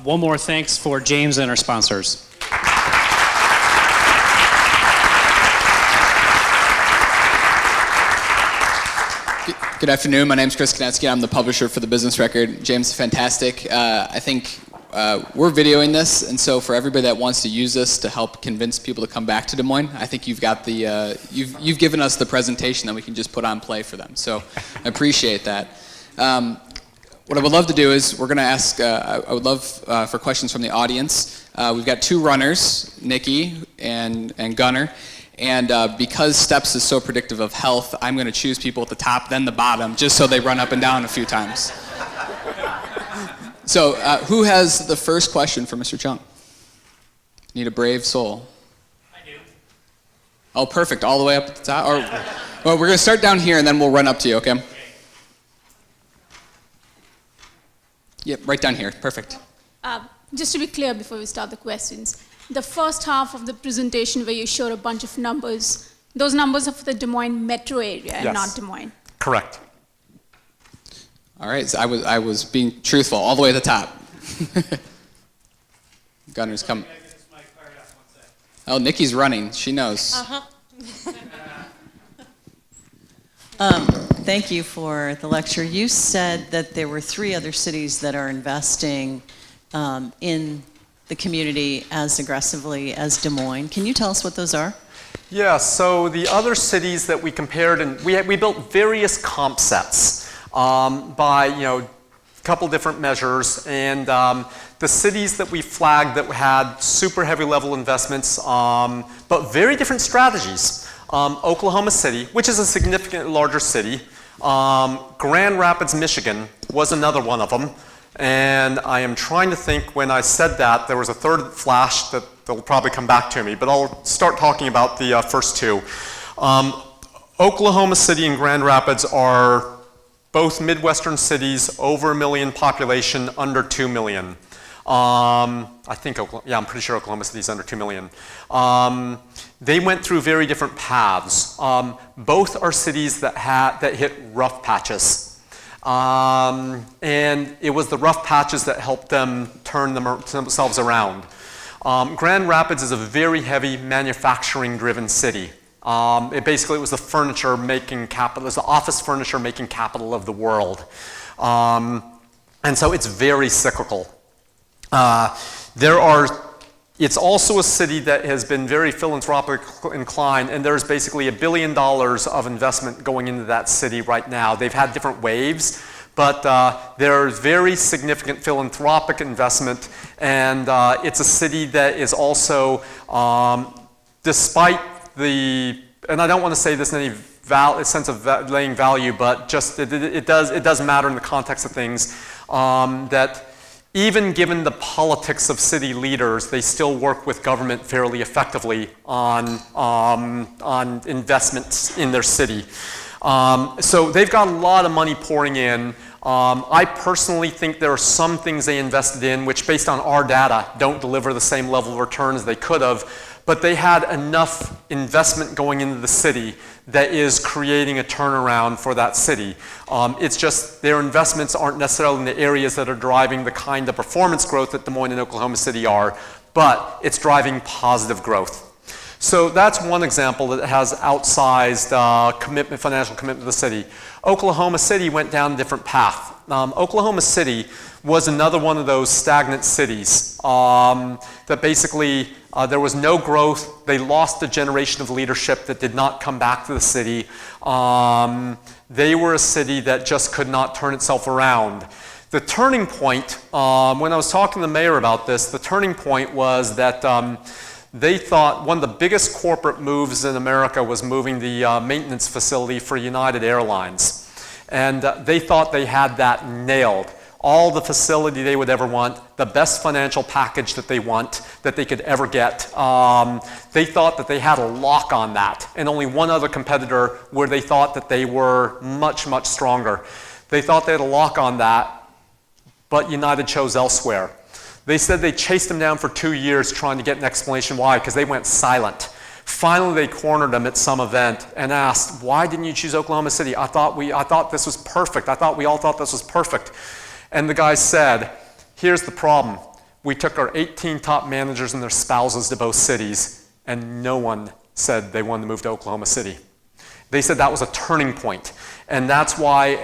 One more thanks for James and our sponsors. Good afternoon. My name is Chris Kineski. I'm the publisher for the Business Record. James is fantastic. I think we're videoing this, and so for everybody that wants to use this to help convince people to come back to Des Moines, I think you've got the you've given us the presentation that we can just put on play for them. So I appreciate that. What I would love to do is we're going to ask. I would love for questions from the audience. We've got two runners, Nikki and Gunnar. And because STEPS is so predictive of health, I'm going to choose people at the top, then the bottom, just so they run up and down a few times. So, who has the first question for Mr. Chung? Need a brave soul. I do. Oh, perfect. All the way up at the top? Or, well, we're going to start down here, and then we'll run up to you, okay? Yep, right down here. Perfect. Just to be clear before we start the questions, the first half of the presentation where you showed a bunch of numbers, those numbers are for the Des Moines metro area and not Des Moines. Correct. All right, so I was being truthful all the way at the top. Gunnar's coming. Oh, Nikki's running. She knows. Thank you for the lecture. You said that there were 3 other cities that are investing in the community as aggressively as Des Moines. Can you tell us what those are? Yeah, so the other cities that we compared, and we built various comp sets by a couple different measures, and the cities that we flagged that had super heavy level investments, but very different strategies. Oklahoma City, which is a significantly larger city. Grand Rapids, Michigan was another one of them. And I am trying to think, when I said that, there was a third flash that will probably come back to me, but I'll start talking about the first two. Oklahoma City and Grand Rapids are both Midwestern cities, over 1 million population, under 2 million. I'm pretty sure Oklahoma City is under 2 million. They went through very different paths. Both are cities that hit rough patches. And it was the rough patches that helped them turn themselves around. Grand Rapids is a very heavy manufacturing-driven city. It was the furniture making capital, it was the office furniture making capital of the world. And so it's very cyclical. It's also a city that has been very philanthropic inclined, and there's basically $1 billion of investment going into that city right now. They've had different waves, but there's very significant philanthropic investment, and it's a city that is also, despite the, and I don't want to say this in any sense of laying value, but just it does matter in the context of things, that even given the politics of city leaders, they still work with government fairly effectively on investments in their city. So they've got a lot of money pouring in. I personally think there are some things they invested in which, based on our data, don't deliver the same level of return as they could have, but they had enough investment going into the city that is creating a turnaround for that city. It's just their investments aren't necessarily in the areas that are driving the kind of performance growth that Des Moines and Oklahoma City are, but it's driving positive growth. So that's one example that has outsized financial commitment to the city. Oklahoma City went down a different path. Oklahoma City was another one of those stagnant cities that basically there was no growth. They lost a generation of leadership that did not come back to the city. They were a city that just could not turn itself around. The turning point, when I was talking to the mayor about this, the turning point was that they thought one of the biggest corporate moves in America was moving the maintenance facility for United Airlines. And they thought they had that nailed. All the facility they would ever want, the best financial package that they could ever get. They thought that they had a lock on that, and only one other competitor where they thought that they were much, much stronger. They thought they had a lock on that, but United chose elsewhere. They said they chased them down for 2 years trying to get an explanation why, because they went silent. Finally, they cornered them at some event and asked, "Why didn't you choose Oklahoma City? I thought this was perfect. I thought we all thought this was perfect." And the guy said, "Here's the problem. We took our 18 top managers and their spouses to both cities, and no one said they wanted to move to Oklahoma City." They said that was a turning point, and that's why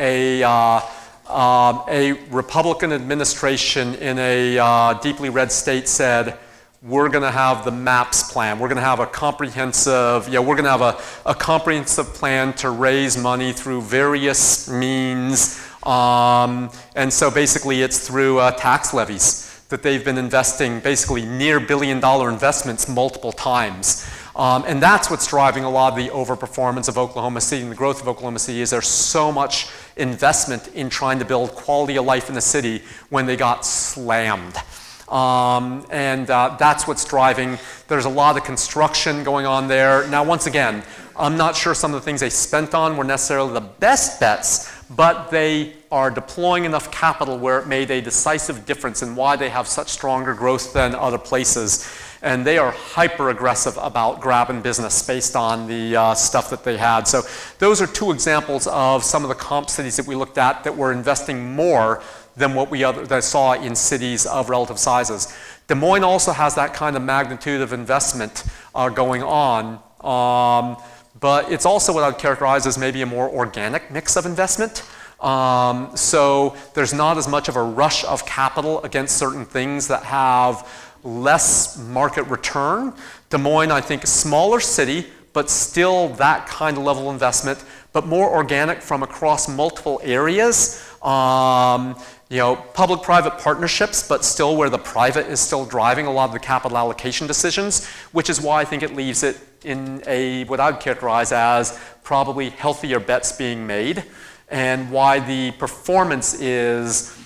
a Republican administration in a deeply red state said, we're going to have the MAPS plan. We're going to have a comprehensive, we're going to have a comprehensive plan to raise money through various means. And so basically it's through tax levies that they've been investing basically near billion-dollar investments multiple times. And that's what's driving a lot of the overperformance of Oklahoma City and the growth of Oklahoma City is there's so much investment in trying to build quality of life in the city when they got slammed. That's what's driving. There's a lot of construction going on there. Now, once again, I'm not sure some of the things they spent on were necessarily the best bets, but they are deploying enough capital where it made a decisive difference in why they have such stronger growth than other places. And they are hyper aggressive about grabbing business based on the stuff that they had. So those are two examples of some of the comp cities that we looked at that were investing more than what we saw in cities of relative sizes. Des Moines also has that kind of magnitude of investment going on, but it's also what I'd characterize as maybe a more organic mix of investment. So there's not as much of a rush of capital against certain things that have less market return. Des Moines, I think, a smaller city, but still that kind of level of investment, but more organic from across multiple areas. Public-private partnerships, but still where the private is still driving a lot of the capital allocation decisions, which is why I think it leaves it in what I would characterize as probably healthier bets being made, and why the performance is,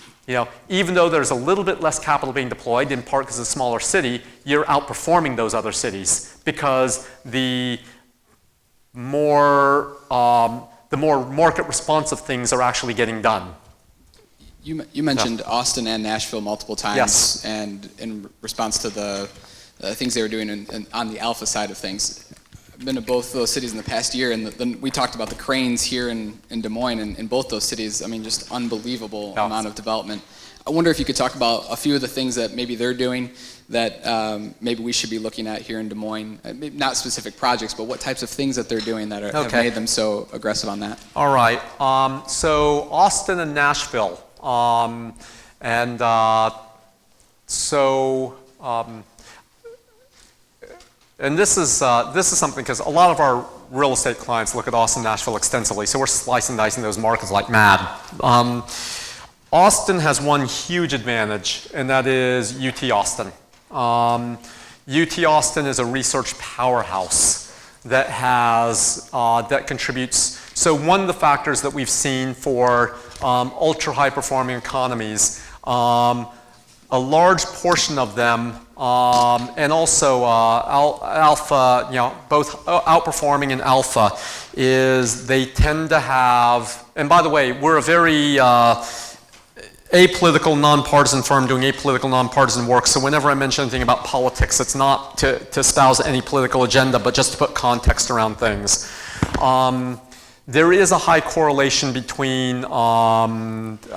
even though there's a little bit less capital being deployed, in part because it's a smaller city, you're outperforming those other cities because the more market responsive things are actually getting done. You mentioned Austin and Nashville multiple times, yes. And in response to the things they were doing on the alpha side of things. I've been to both those cities in the past year, and then we talked about the cranes here in Des Moines, and in both those cities, I mean, just unbelievable amount of development. I wonder if you could talk about a few of the things that maybe they're doing that maybe we should be looking at here in Des Moines. Maybe not specific projects, but what types of things that they're doing that have made them so aggressive on that. All right. So Austin and Nashville. And this is something, because a lot of our real estate clients look at Austin, Nashville extensively, so we're slicing and dicing those markets like mad. Austin has one huge advantage, and that is UT Austin. UT Austin is a research powerhouse that that contributes. So one of the factors that we've seen for ultra high performing economies, a large portion of them, and also alpha, both outperforming and alpha, is they tend to have, and by the way, we're a very apolitical, nonpartisan firm doing apolitical, nonpartisan work, so whenever I mention anything about politics, it's not to espouse any political agenda, but just to put context around things. There is a high correlation between large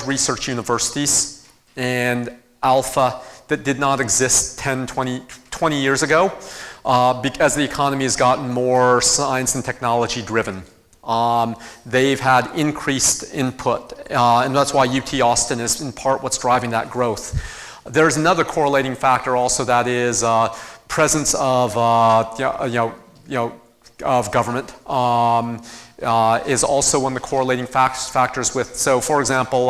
research universities and alpha that did not exist 10, 20 years ago as the economy has gotten more science and technology driven. They've had increased input, and that's why UT Austin is in part what's driving that growth. There's another correlating factor also, that is presence of of government is also one of the correlating factors with. So, for example,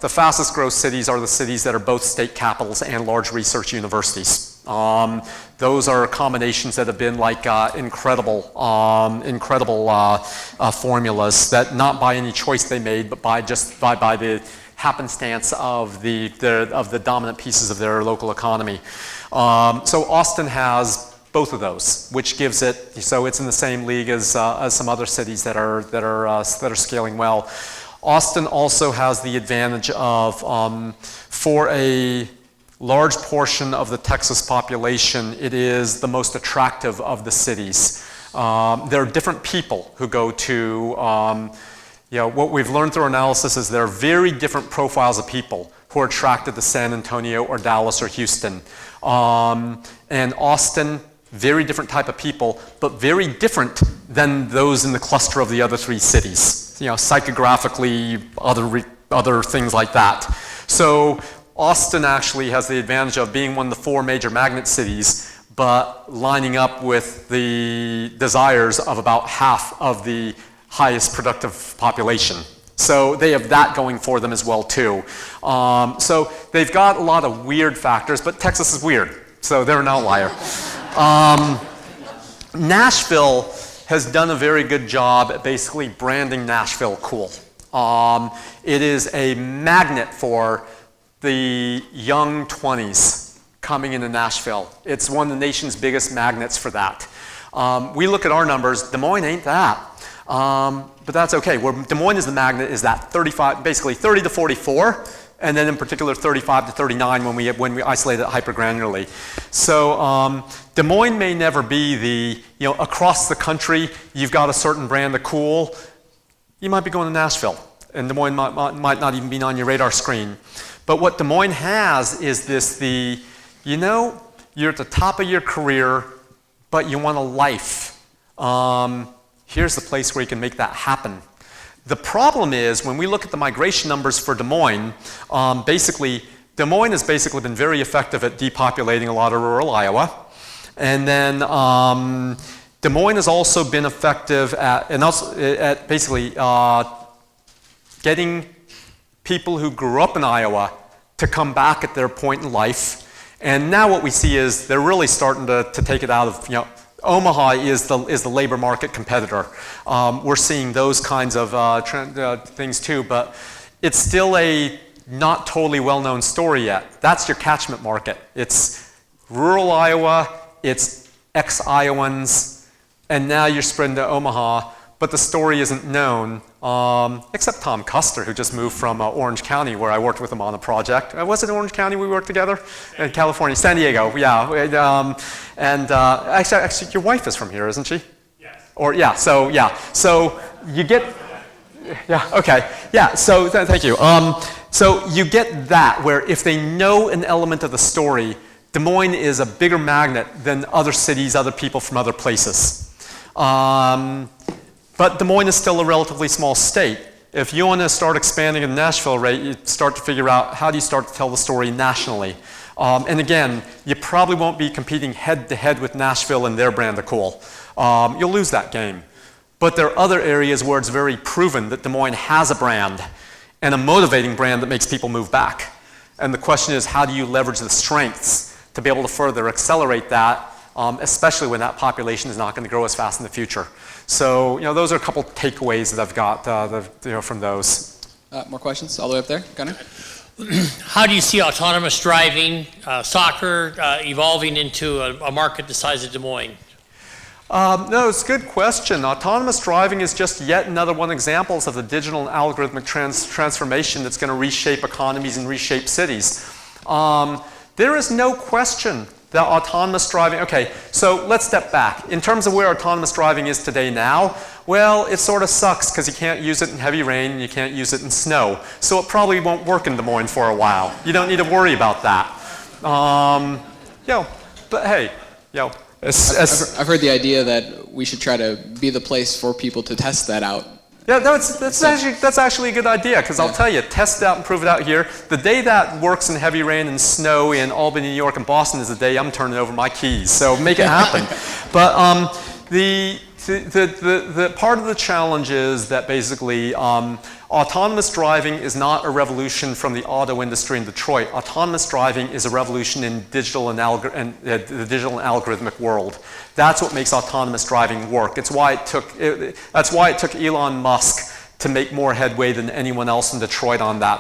the fastest growth cities are the cities that are both state capitals and large research universities. Those are combinations that have been like incredible formulas that not by any choice they made, but by the happenstance of the dominant pieces of their local economy. So Austin has both of those, which gives it, so it's in the same league as some other cities that are scaling well. Austin also has the advantage of, for a large portion of the Texas population, it is the most attractive of the cities. There are different people who go to, what we've learned through analysis is there are very different profiles of people who are attracted to San Antonio or Dallas or Houston. And Austin, very different type of people, but very different than those in the cluster of the other three cities. psychographically, other things like that. So Austin actually has the advantage of being one of the 4 major magnet cities, but lining up with the desires of about half of the highest productive population. So they have that going for them as well too. So they've got a lot of weird factors, but Texas is weird, so they're an outlier. Nashville has done a very good job at basically branding Nashville cool. It is a magnet for the young 20s coming into Nashville. It's one of the nation's biggest magnets for that. We look at our numbers, Des Moines ain't that. But that's okay. Where Des Moines is the magnet is that 35, basically 30 to 44, and then in particular 35 to 39 when we isolate it hypergranularly. So Des Moines may never be the, across the country, you've got a certain brand of cool. You might be going to Nashville, and Des Moines might not even be on your radar screen. But what Des Moines has is this, you're at the top of your career, but you want a life. Here's the place where you can make that happen. The problem is, when we look at the migration numbers for Des Moines, Des Moines has basically been very effective at depopulating a lot of rural Iowa. And then Des Moines has also been effective at basically getting people who grew up in Iowa to come back at their point in life. And now what we see is they're really starting to take it out of, Omaha is the labor market competitor. We're seeing those kinds of things too, but it's still a not totally well-known story yet. That's your catchment market. It's rural Iowa, it's ex-Iowans, and now you're spreading to Omaha, but the story isn't known, except Tom Custer, who just moved from Orange County, where I worked with him on a project. Was it Orange County we worked together? In California, San Diego, yeah. Actually, your wife is from here, isn't she? Yes. So you get, okay. Yeah, so thank you. So you get that, where if they know an element of the story, Des Moines is a bigger magnet than other cities, other people from other places. But Des Moines is still a relatively small state. If you want to start expanding at the Nashville rate, you start to figure out how do you start to tell the story nationally. And again, you probably won't be competing head-to-head with Nashville and their brand of cool. You'll lose that game. But there are other areas where it's very proven that Des Moines has a brand, and a motivating brand that makes people move back. And the question is, how do you leverage the strengths to be able to further accelerate that, especially when that population is not going to grow as fast in the future. So, those are a couple takeaways that I've got from those. More questions? All the way up there, Gunnar? How do you see autonomous driving, soccer, evolving into a market the size of Des Moines? No, it's a good question. Autonomous driving is just yet another one of examples of the digital and algorithmic transformation that's going to reshape economies and reshape cities. There is no question that autonomous driving, okay, so let's step back. In terms of where autonomous driving is today now, well, it sort of sucks because you can't use it in heavy rain and you can't use it in snow. So it probably won't work in Des Moines for a while. You don't need to worry about that. But hey, I've heard the idea that we should try to be the place for people to test that out. Yeah, that's actually a good idea, because I'll tell you, test it out and prove it out here. The day that works in heavy rain and snow in Albany, New York, and Boston is the day I'm turning over my keys. So make it happen. But the part of the challenge is that basically autonomous driving is not a revolution from the auto industry in Detroit. Autonomous driving is a revolution in the digital and algorithmic world. That's what makes autonomous driving work. That's why it took Elon Musk to make more headway than anyone else in Detroit on that.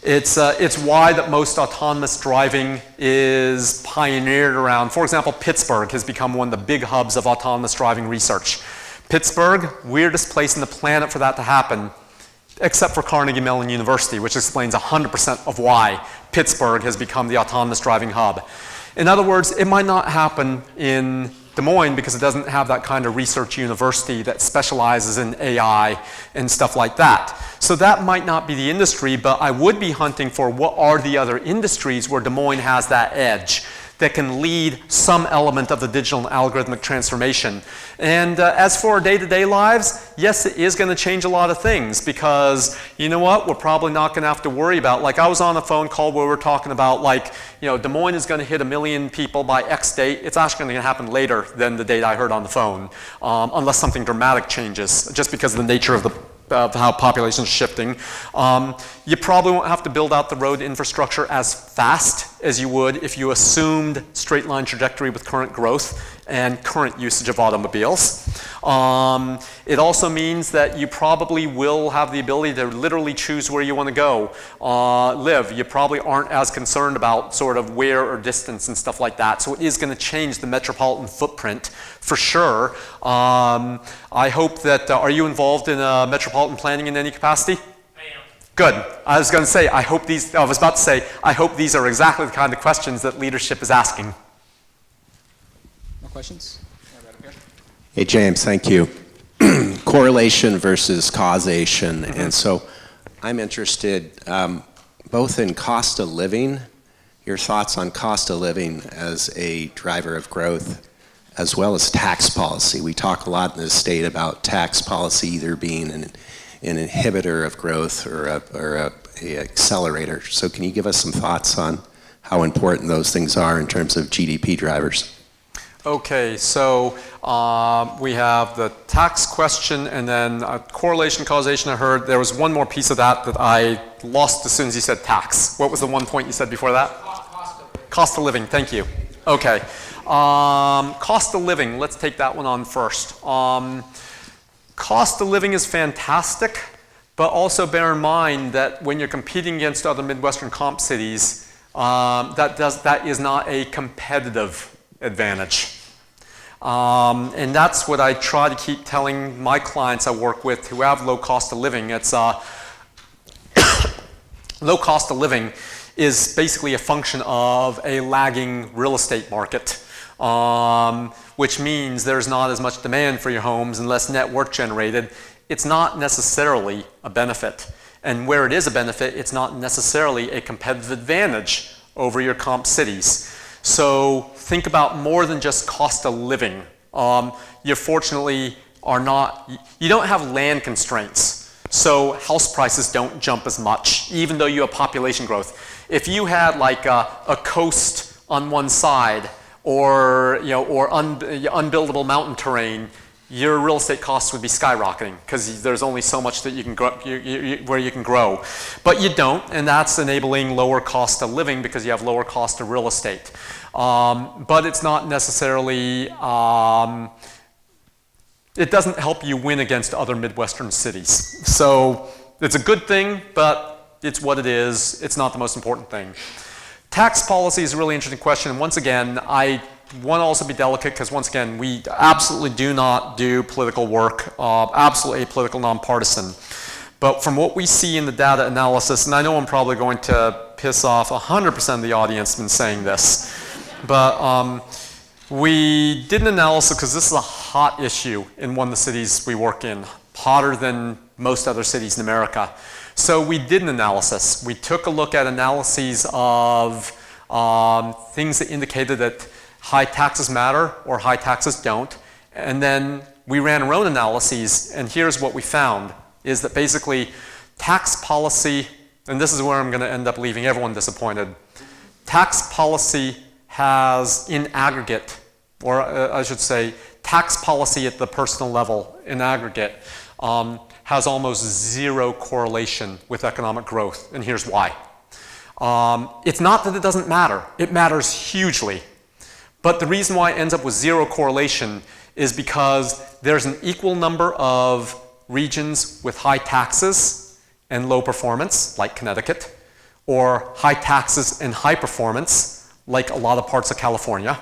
It's why that most autonomous driving is pioneered around. For example, Pittsburgh has become one of the big hubs of autonomous driving research. Pittsburgh, weirdest place on the planet for that to happen, except for Carnegie Mellon University, which explains 100% of why Pittsburgh has become the autonomous driving hub. In other words, it might not happen in Des Moines because it doesn't have that kind of research university that specializes in AI and stuff like that. So that might not be the industry, but I would be hunting for what are the other industries where Des Moines has that edge. that can lead some element of the digital and algorithmic transformation. And as for our day-to-day lives, yes, it is going to change a lot of things because, you know what, we're probably not going to have to worry about, like I was on a phone call where we were talking about, like, you know, Des Moines is going to hit 1 million people by X date. It's actually going to happen later than the date I heard on the phone, unless something dramatic changes, just because of the nature of how population is shifting. You probably won't have to build out the road infrastructure as fast as you would if you assumed straight line trajectory with current growth and current usage of automobiles. It also means that you probably will have the ability to literally choose where you want to go live. You probably aren't as concerned about sort of where or distance and stuff like that. So it is going to change the metropolitan footprint for sure. I hope that, are you involved in metropolitan planning in any capacity? I am. Good. I was going to say, I hope these are exactly the kind of questions that leadership is asking. More questions? Yeah, right up here. Hey, James, thank you. Correlation versus causation. And so I'm interested both in cost of living, your thoughts on cost of living as a driver of growth, as well as tax policy. We talk a lot in this state about tax policy either being an inhibitor of growth or a accelerator. So can you give us some thoughts on how important those things are in terms of GDP drivers? Okay, so we have the tax question and then correlation, causation. I heard there was one more piece of that that I lost as soon as you said tax. What was the one point you said before that? Cost of living, thank you. Okay, cost of living, let's take that one on first. Cost of living is fantastic, but also bear in mind that when you're competing against other Midwestern comp cities, that is not a competitive advantage. And that's what I try to keep telling my clients I work with who have low cost of living. It's low cost of living is basically a function of a lagging real estate market, which means there's not as much demand for your homes and less net worth generated. It's not necessarily a benefit. And where it is a benefit, it's not necessarily a competitive advantage over your comp cities. So think about more than just cost of living. You fortunately are not, you don't have land constraints. So house prices don't jump as much, even though you have population growth. If you had like a coast on one side or, unbuildable mountain terrain, your real estate costs would be skyrocketing because there's only so much that you can grow, where you can grow. But you don't, and that's enabling lower cost of living because you have lower cost of real estate. But it's not necessarily, it doesn't help you win against other Midwestern cities. So it's a good thing, but it's what it is. It's not the most important thing. Tax policy is a really interesting question. And once again, I want to also be delicate because once again, we absolutely do not do political work, absolutely apolitical, nonpartisan. But from what we see in the data analysis, and I know I'm probably going to piss off 100% of the audience in saying this, but we did an analysis because this is a hot issue in one of the cities we work in, hotter than most other cities in America. So we did an analysis. We took a look at analyses of things that indicated that high taxes matter or high taxes don't. And then we ran our own analyses, and here's what we found, is that basically tax policy, and this is where I'm going to end up leaving everyone disappointed, tax policy has in aggregate, or I should say, tax policy at the personal level in aggregate has almost zero correlation with economic growth, and here's why. It's not that it doesn't matter. It matters hugely. But the reason why it ends up with zero correlation is because there's an equal number of regions with high taxes and low performance, like Connecticut, or high taxes and high performance, like a lot of parts of California.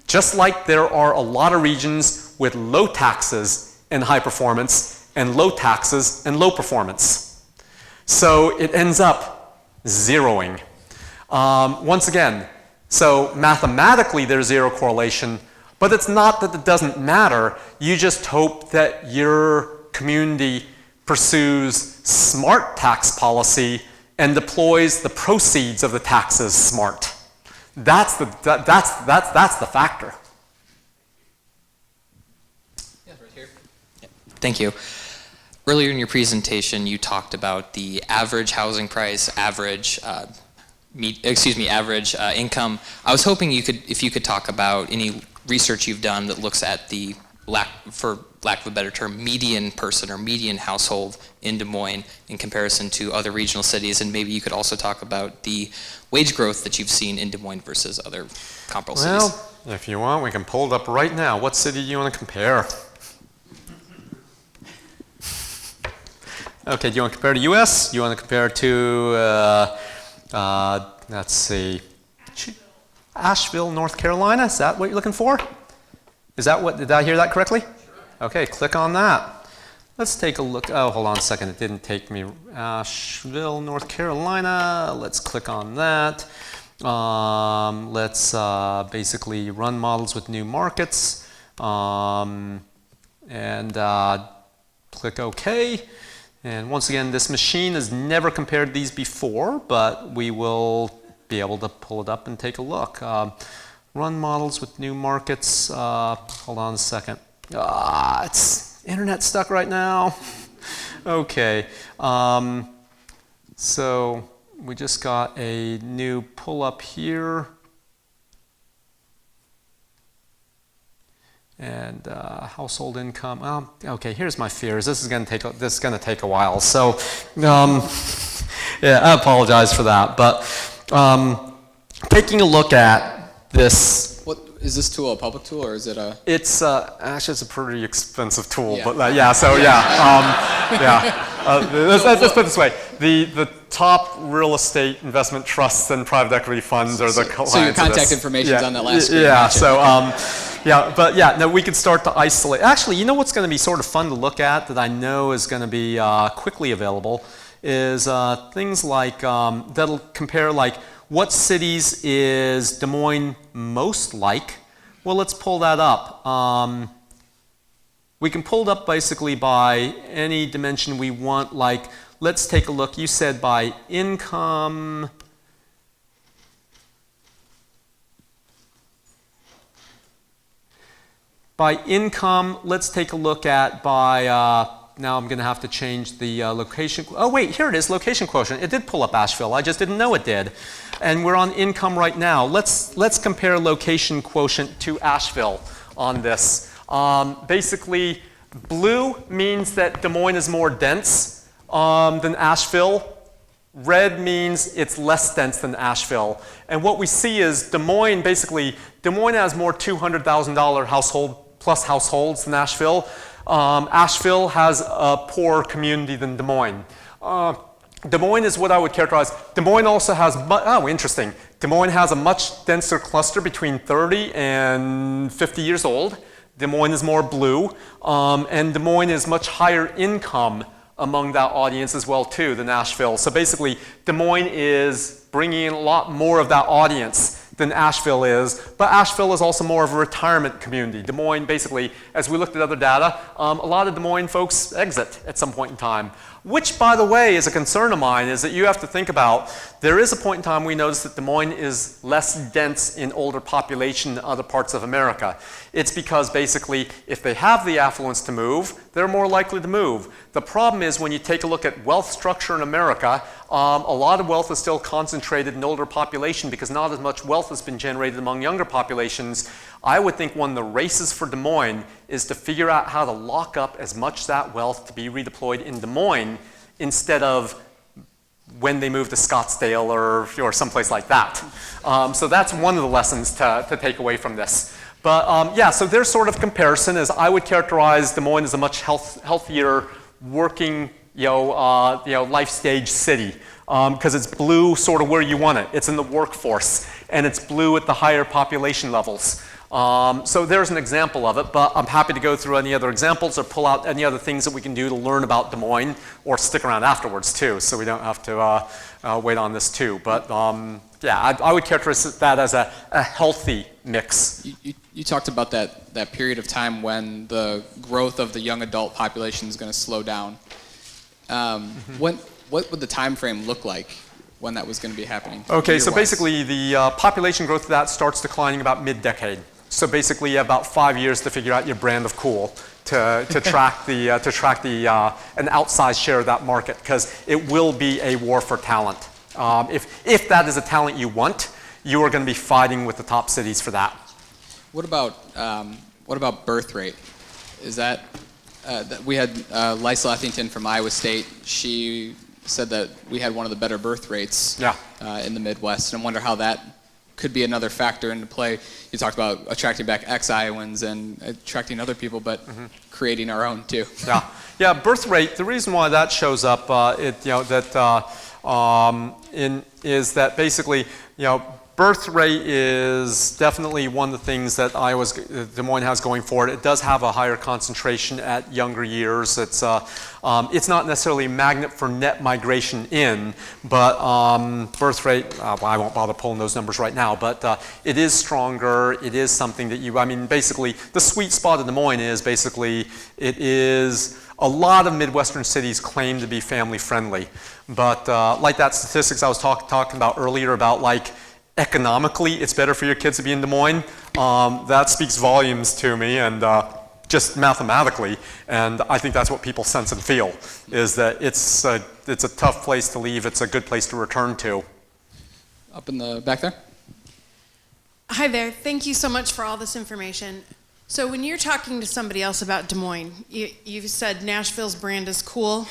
Just like there are a lot of regions with low taxes and high performance, and low taxes and low performance. So it ends up zeroing. Once again, so mathematically there's zero correlation, but it's not that it doesn't matter. You just hope that your community pursues smart tax policy and deploys the proceeds of the taxes smart. That's the factor. Yeah, right here. Yeah. Thank you. Earlier in your presentation, you talked about the average housing price, average average income. I was hoping if you could talk about any research you've done that looks at the, for lack of a better term, median person or median household in Des Moines in comparison to other regional cities, and maybe you could also talk about the wage growth that you've seen in Des Moines versus other comparable cities. Well, if you want, we can pull it up right now. What city do you want to compare? Okay, do you want to compare to U.S.? Do you want to compare to, let's see, Asheville, North Carolina? Is that what you're looking for? Is that what, did I hear that correctly? Okay, click on that. Let's take a look. Oh, hold on a second. It didn't take me. Asheville, North Carolina. Let's click on that. Let's basically run models with new markets. And click OK. And once again, this machine has never compared these before, but we will be able to pull it up and take a look. Run models with new markets. Hold on a second. It's internet stuck right now. Okay. So we just got a new pull up here. And household income. Okay, here's my fears. This is going to take a while. So, yeah, I apologize for that. But taking a look at this. What is this tool? A public tool or is it a? It's actually it's a pretty expensive tool. Yeah. But yeah. So yeah. Let's put it this way: the top real estate investment trusts and private equity funds are the clients. So your contact information is on that last screen. Yeah. Gotcha. So. Yeah, but yeah, no, we could start to isolate. Actually, you know what's going to be sort of fun to look at that I know is going to be quickly available is things like, that'll compare like what cities is Des Moines most like. Well, let's pull that up. We can pull it up basically by any dimension we want, like let's take a look. You said by income. By income, let's take a look at by, now I'm going to have to change the location. Oh wait, here it is, location quotient. It did pull up Asheville, I just didn't know it did. And we're on income right now. Let's compare location quotient to Asheville on this. Basically, blue means that Des Moines is more dense than Asheville. Red means it's less dense than Asheville. And what we see is Des Moines, basically, Des Moines has more $200,000 plus households than Asheville. Asheville has a poorer community than Des Moines. Des Moines is what I would characterize. Des Moines also has, interesting. Des Moines has a much denser cluster between 30 and 50 years old. Des Moines is more blue. And Des Moines is much higher income among that audience as well too than Asheville. So basically, Des Moines is bringing in a lot more of that audience than Asheville is, but Asheville is also more of a retirement community. Des Moines, basically, as we looked at other data, a lot of Des Moines folks exit at some point in time, which, by the way, is a concern of mine, is that you have to think about, there is a point in time we notice that Des Moines is less dense in older population than other parts of America. It's because, basically, if they have the affluence to move, they're more likely to move. The problem is when you take a look at wealth structure in America, a lot of wealth is still concentrated in older population because not as much wealth has been generated among younger populations. I would think one of the races for Des Moines is to figure out how to lock up as much of that wealth to be redeployed in Des Moines instead of when they move to Scottsdale or someplace like that. So that's one of the lessons to take away from this. But yeah, so their sort of comparison is I would characterize Des Moines as a much healthier working life stage city because it's blue sort of where you want it. It's in the workforce and it's blue at the higher population levels. So there's an example of it, but I'm happy to go through any other examples or pull out any other things that we can do to learn about Des Moines or stick around afterwards too, so we don't have to wait on this too. But yeah, I would characterize that as a healthy mix. You talked about that period of time when the growth of the young adult population is going to slow down. What would the time frame look like when that was going to be happening. Okay, so year-wise. basically the population growth of that starts declining about mid-decade. So basically you have about 5 years to figure out your brand of cool to track an outsized share of that market, because it will be a war for talent. If that is a talent you want, you are going to be fighting with the top cities for that. What about birth rate? Is that we had Lisa Lethington from Iowa State. She said that we had one of the better birth rates in the Midwest, and I wonder how that could be another factor into play. You talked about attracting back ex-Iowans and attracting other people, but creating our own too. Yeah. Birth rate. The reason why that shows up, is that basically, birth rate is definitely one of the things that Des Moines has going for it. It does have a higher concentration at younger years. It's not necessarily a magnet for net migration in, but birth rate, I won't bother pulling those numbers right now, but it is stronger. It is something that basically, the sweet spot of Des Moines is basically, it is, a lot of Midwestern cities claim to be family friendly, but like that statistics I was talking about earlier about economically, it's better for your kids to be in Des Moines. That speaks volumes to me, and just mathematically, and I think that's what people sense and feel, is that it's a tough place to leave. It's a good place to return to. Up in the back there. Hi there. Thank you so much for all this information. So when you're talking to somebody else about Des Moines, you've said Nashville's brand is cool.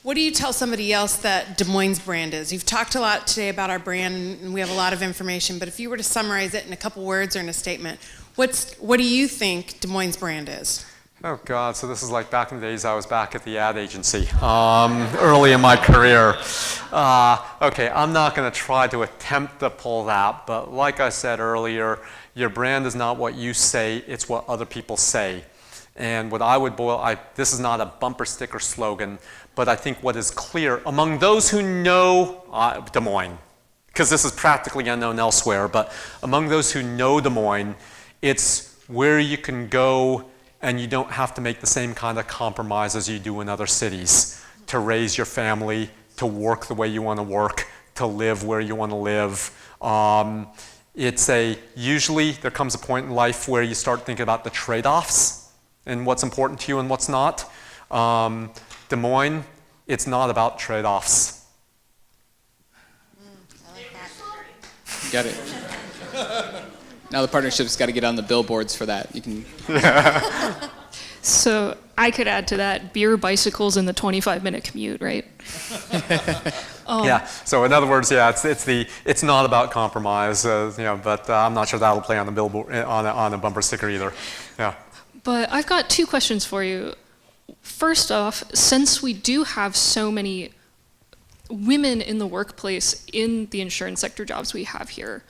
What do you tell somebody else that Des Moines' brand is? You've talked a lot today about our brand, and we have a lot of information, but if you were to summarize it in a couple words or in a statement, what do you think Des Moines' brand is? Oh God, so this is like back in the days I was back at the ad agency, early in my career. Okay, I'm not going to try to attempt to pull that, but like I said earlier, your brand is not what you say, it's what other people say. And what I would this is not a bumper sticker slogan, but I think what is clear among those who know Des Moines, because this is practically unknown elsewhere, but among those who know Des Moines, it's where you can go and you don't have to make the same kind of compromise as you do in other cities to raise your family, to work the way you want to work, to live where you want to live. Usually there comes a point in life where you start thinking about the trade-offs and what's important to you and what's not. Des Moines, it's not about trade-offs. Got it. Now the partnership's got to get on the billboards for that. You can. So I could add to that, beer, bicycles, and the 25-minute commute, right? Yeah. So in other words, yeah, it's not about compromise, but I'm not sure that'll play on the billboard on a bumper sticker either. Yeah. But I've got two questions for you. First off, since we do have so many women in the workplace in the insurance sector jobs we have here,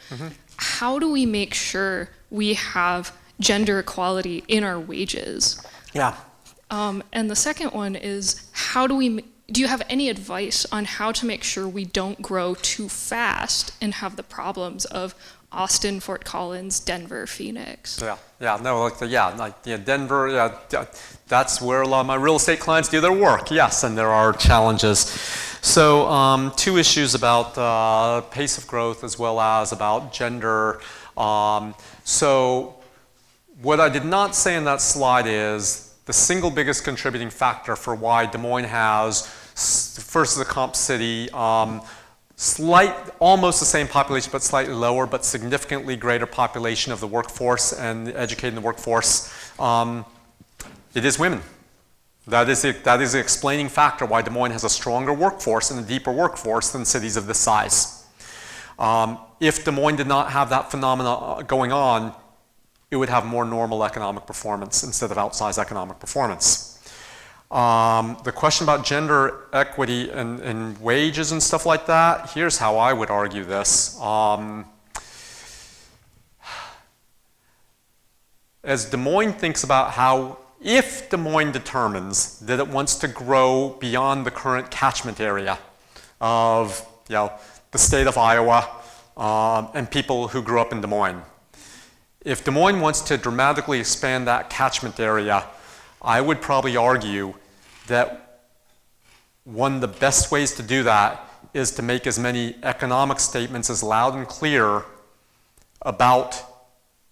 how do we make sure we have gender equality in our wages? Yeah. And the second one is, do you have any advice on how to make sure we don't grow too fast and have the problems of Austin, Fort Collins, Denver, Phoenix? Denver, that's where a lot of my real estate clients do their work, yes, and there are challenges. So two issues about pace of growth as well as about gender. So what I did not say in that slide is the single biggest contributing factor for why Des Moines has, first as a comp city, almost the same population but slightly lower, but significantly greater population of the workforce and educating the workforce, it is women. That is the explaining factor why Des Moines has a stronger workforce and a deeper workforce than cities of this size. If Des Moines did not have that phenomena going on, it would have more normal economic performance instead of outsized economic performance. The question about gender equity and wages and stuff like that, here's how I would argue this. As Des Moines thinks about if Des Moines determines that it wants to grow beyond the current catchment area of the state of Iowa and people who grew up in Des Moines, if Des Moines wants to dramatically expand that catchment area, I would probably argue that one of the best ways to do that is to make as many economic statements as loud and clear about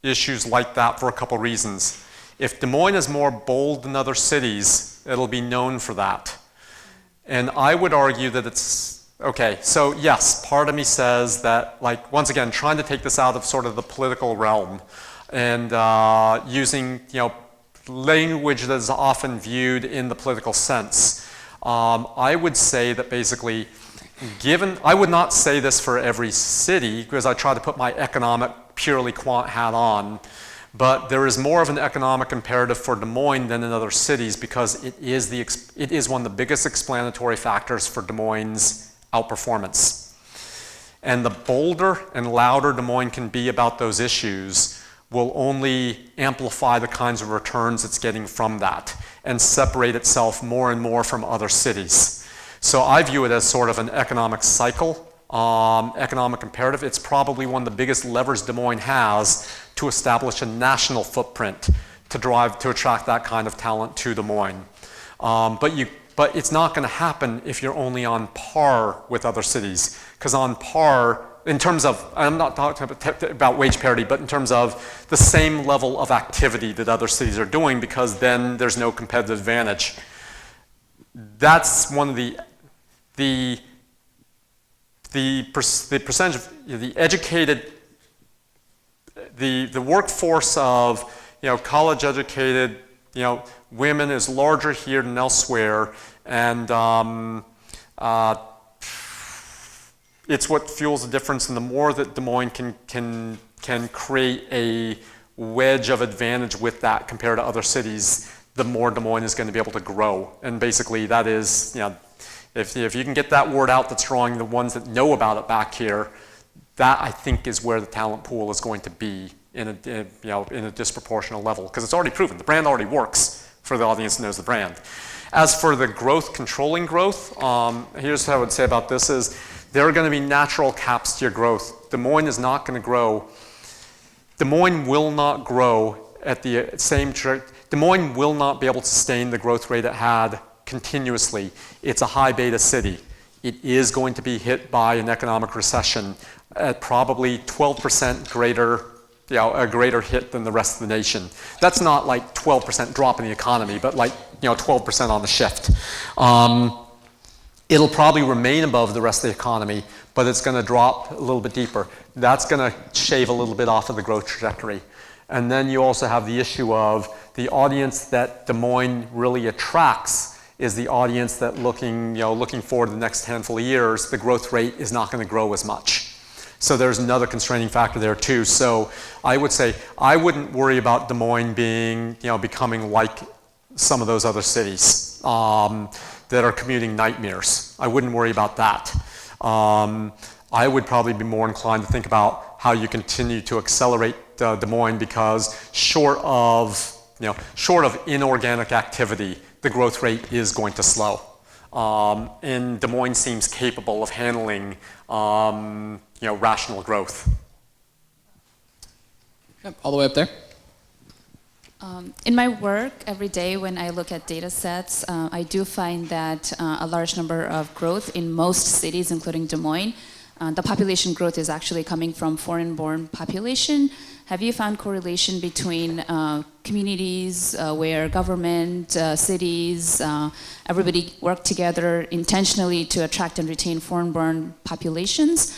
issues like that for a couple reasons. If Des Moines is more bold than other cities, it'll be known for that. And I would argue that it's, okay, so yes, part of me says that, like, once again, trying to take this out of sort of the political realm and using, language that is often viewed in the political sense. I would say that basically, I would not say this for every city because I try to put my economic, purely quant hat on, but there is more of an economic imperative for Des Moines than in other cities because it is one of the biggest explanatory factors for Des Moines' outperformance. And the bolder and louder Des Moines can be about those issues will only amplify the kinds of returns it's getting from that and separate itself more and more from other cities. So I view it as sort of an economic cycle, economic imperative. It's probably one of the biggest levers Des Moines has to establish a national footprint to attract that kind of talent to Des Moines. But it's not going to happen if you're only on par with other cities, because on par, in terms of, I'm not talking about wage parity, but in terms of the same level of activity that other cities are doing, because then there's no competitive advantage. That's one of the percentage of the educated, the workforce of college educated women is larger here than elsewhere, and it's what fuels the difference. And the more that Des Moines can create a wedge of advantage with that compared to other cities, the more Des Moines is going to be able to grow. And basically, that is, if you can get that word out that's drawing the ones that know about it back here, that I think is where the talent pool is going to be in a disproportionate level, because it's already proven. The brand already works for the audience that knows the brand. As for the growth, controlling growth, here's what I would say about this is there are going to be natural caps to your growth. Des Moines is not going to grow. Des Moines will not grow at the same Des Moines will not be able to sustain the growth rate it had continuously. It's a high beta city. It is going to be hit by an economic recession at probably 12% greater, a greater hit than the rest of the nation. That's not like 12% drop in the economy, but like 12% on the shift. It'll probably remain above the rest of the economy, but it's going to drop a little bit deeper. That's going to shave a little bit off of the growth trajectory. And then you also have the issue of the audience that Des Moines really attracts is the audience that looking forward to the next handful of years, the growth rate is not going to grow as much. So there's another constraining factor there too. So I would say I wouldn't worry about Des Moines being, becoming like some of those other cities that are commuting nightmares. I wouldn't worry about that. I would probably be more inclined to think about how you continue to accelerate Des Moines, because short of inorganic activity, the growth rate is going to slow. And Des Moines seems capable of handling rational growth. Yep, all the way up there. In my work every day when I look at data sets, I do find that a large number of growth in most cities, including Des Moines, the population growth is actually coming from foreign-born population. Have you found correlation between communities where government, cities, everybody work together intentionally to attract and retain foreign-born populations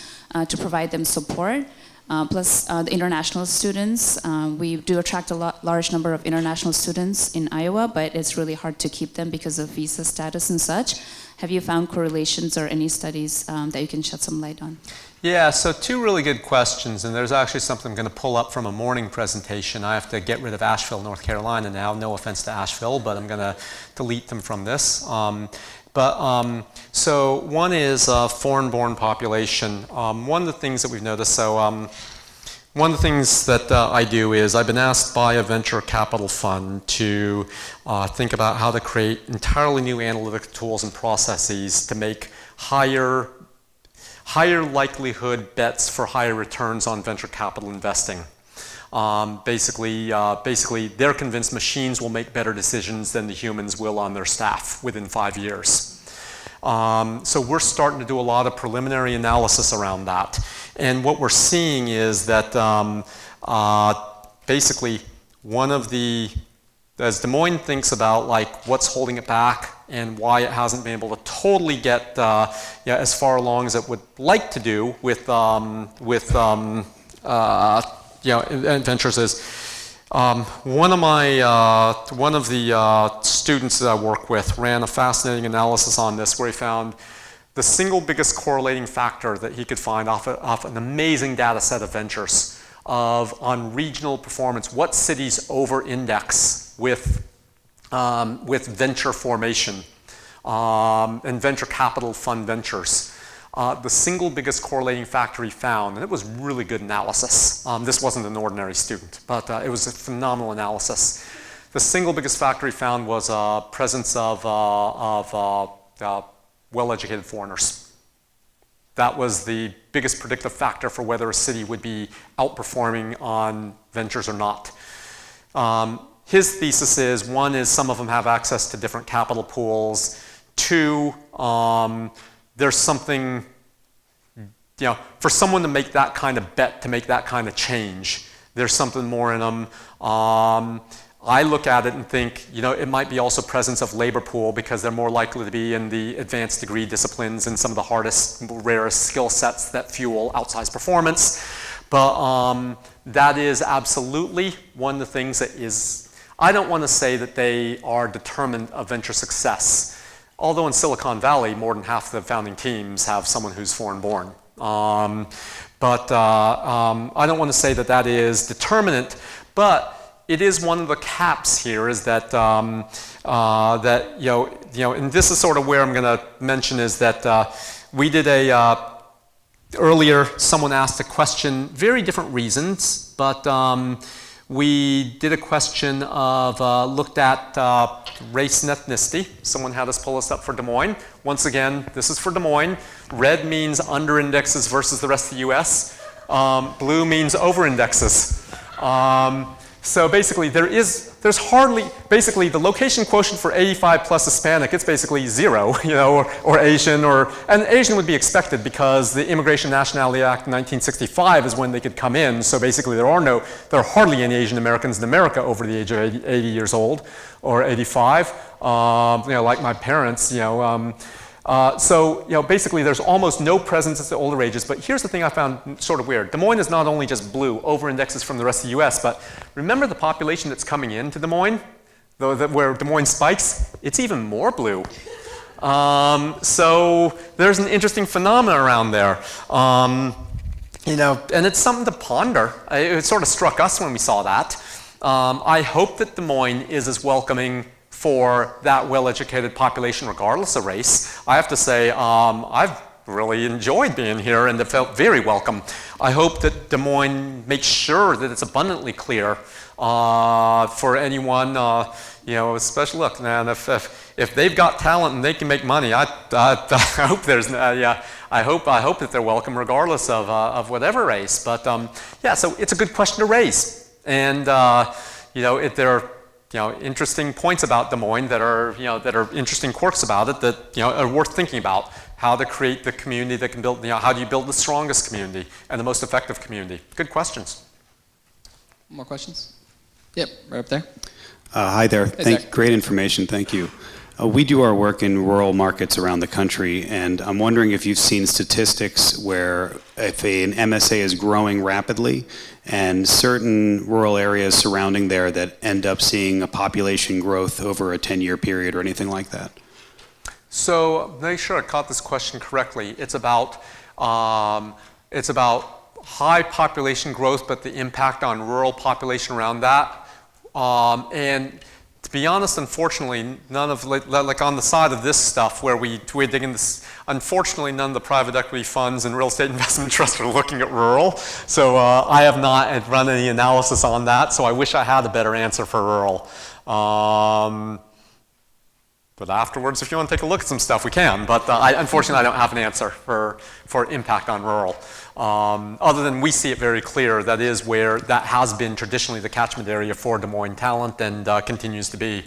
to provide them support? Plus the international students. We do attract a large number of international students in Iowa, but it's really hard to keep them because of visa status and such. Have you found correlations or any studies that you can shed some light on? Yeah, so two really good questions, and there's actually something I'm going to pull up from a morning presentation. I have to get rid of Asheville, North Carolina now. No offense to Asheville, but I'm going to delete them from this. So one is foreign-born population. One of the things that we've noticed, one of the things that I do is I've been asked by a venture capital fund to think about how to create entirely new analytical tools and processes to make higher likelihood bets for higher returns on venture capital investing. Basically, they're convinced machines will make better decisions than the humans will on their staff within 5 years. So we're starting to do a lot of preliminary analysis around that. And what we're seeing is that basically one of the, as Des Moines thinks about like what's holding it back and why it hasn't been able to totally get as far along as it would like to do with ventures is one of the students that I work with ran a fascinating analysis on this where he found the single biggest correlating factor that he could find off an amazing data set of ventures on regional performance, what cities over-index with venture formation and venture capital fund ventures. The single biggest correlating factor he found, and it was really good analysis. This wasn't an ordinary student, but it was a phenomenal analysis. The single biggest factor he found was presence of well-educated foreigners. That was the biggest predictive factor for whether a city would be outperforming on ventures or not. His thesis is, one is some of them have access to different capital pools. Two, there's something, for someone to make that kind of bet, to make that kind of change, there's something more in them. I look at it and think, it might be also presence of labor pool because they're more likely to be in the advanced degree disciplines and some of the hardest, rarest skill sets that fuel outsized performance. But that is absolutely one of the things that is, I don't want to say that they are determinant of venture success. Although in Silicon Valley, more than half the founding teams have someone who's foreign born. But I don't want to say that that is determinant, but it is one of the caps here is that, and this is sort of where I'm going to mention is that we did earlier someone asked a question, very different reasons, but we did a question of, looked at race and ethnicity. Someone had us pull this up for Des Moines. Once again, this is for Des Moines. Red means under indexes versus the rest of the US. Blue means over indexes. So basically there's hardly, basically the location quotient for 85 plus Hispanic, it's basically 0, or Asian, and Asian would be expected because the Immigration Nationality Act in 1965 is when they could come in. So basically there are hardly any Asian Americans in America over the age of 80 years old or 85, like my parents, So basically there's almost no presence at the older ages, but here's the thing I found sort of weird. Des Moines is not only just blue, over-indexes from the rest of the US, but remember the population that's coming into Des Moines, where Des Moines spikes? It's even more blue. So there's an interesting phenomenon around there. And it's something to ponder. It sort of struck us when we saw that. I hope that Des Moines is as welcoming for that well-educated population regardless of race. I have to say, I've really enjoyed being here and it felt very welcome. I hope that Des Moines makes sure that it's abundantly clear for anyone, especially, look, man, if they've got talent and they can make money, I hope there's, I hope that they're welcome regardless of whatever race. But so it's a good question to raise. And, there are interesting points about Des Moines that are interesting quirks about it that, are worth thinking about. How to create the community that can build, how do you build the strongest community and the most effective community? Good questions. More questions? Yep, right up there. Hi there. Hey, Great information. Thank you. We do our work in rural markets around the country, and I'm wondering if you've seen statistics where if an MSA is growing rapidly and certain rural areas surrounding there that end up seeing a population growth over a 10-year period or anything like that. So make sure I caught this question correctly. It's about high population growth, but the impact on rural population around that. And to be honest, unfortunately, none of, like on the side of this stuff where we're digging this, unfortunately, none of the private equity funds and real estate investment trusts are looking at rural. So I have not run any analysis on that, so I wish I had a better answer for rural. But afterwards, if you want to take a look at some stuff, we can. But unfortunately, I don't have an answer for impact on rural. Other than we see it very clear, that is where that has been traditionally the catchment area for Des Moines talent and continues to be.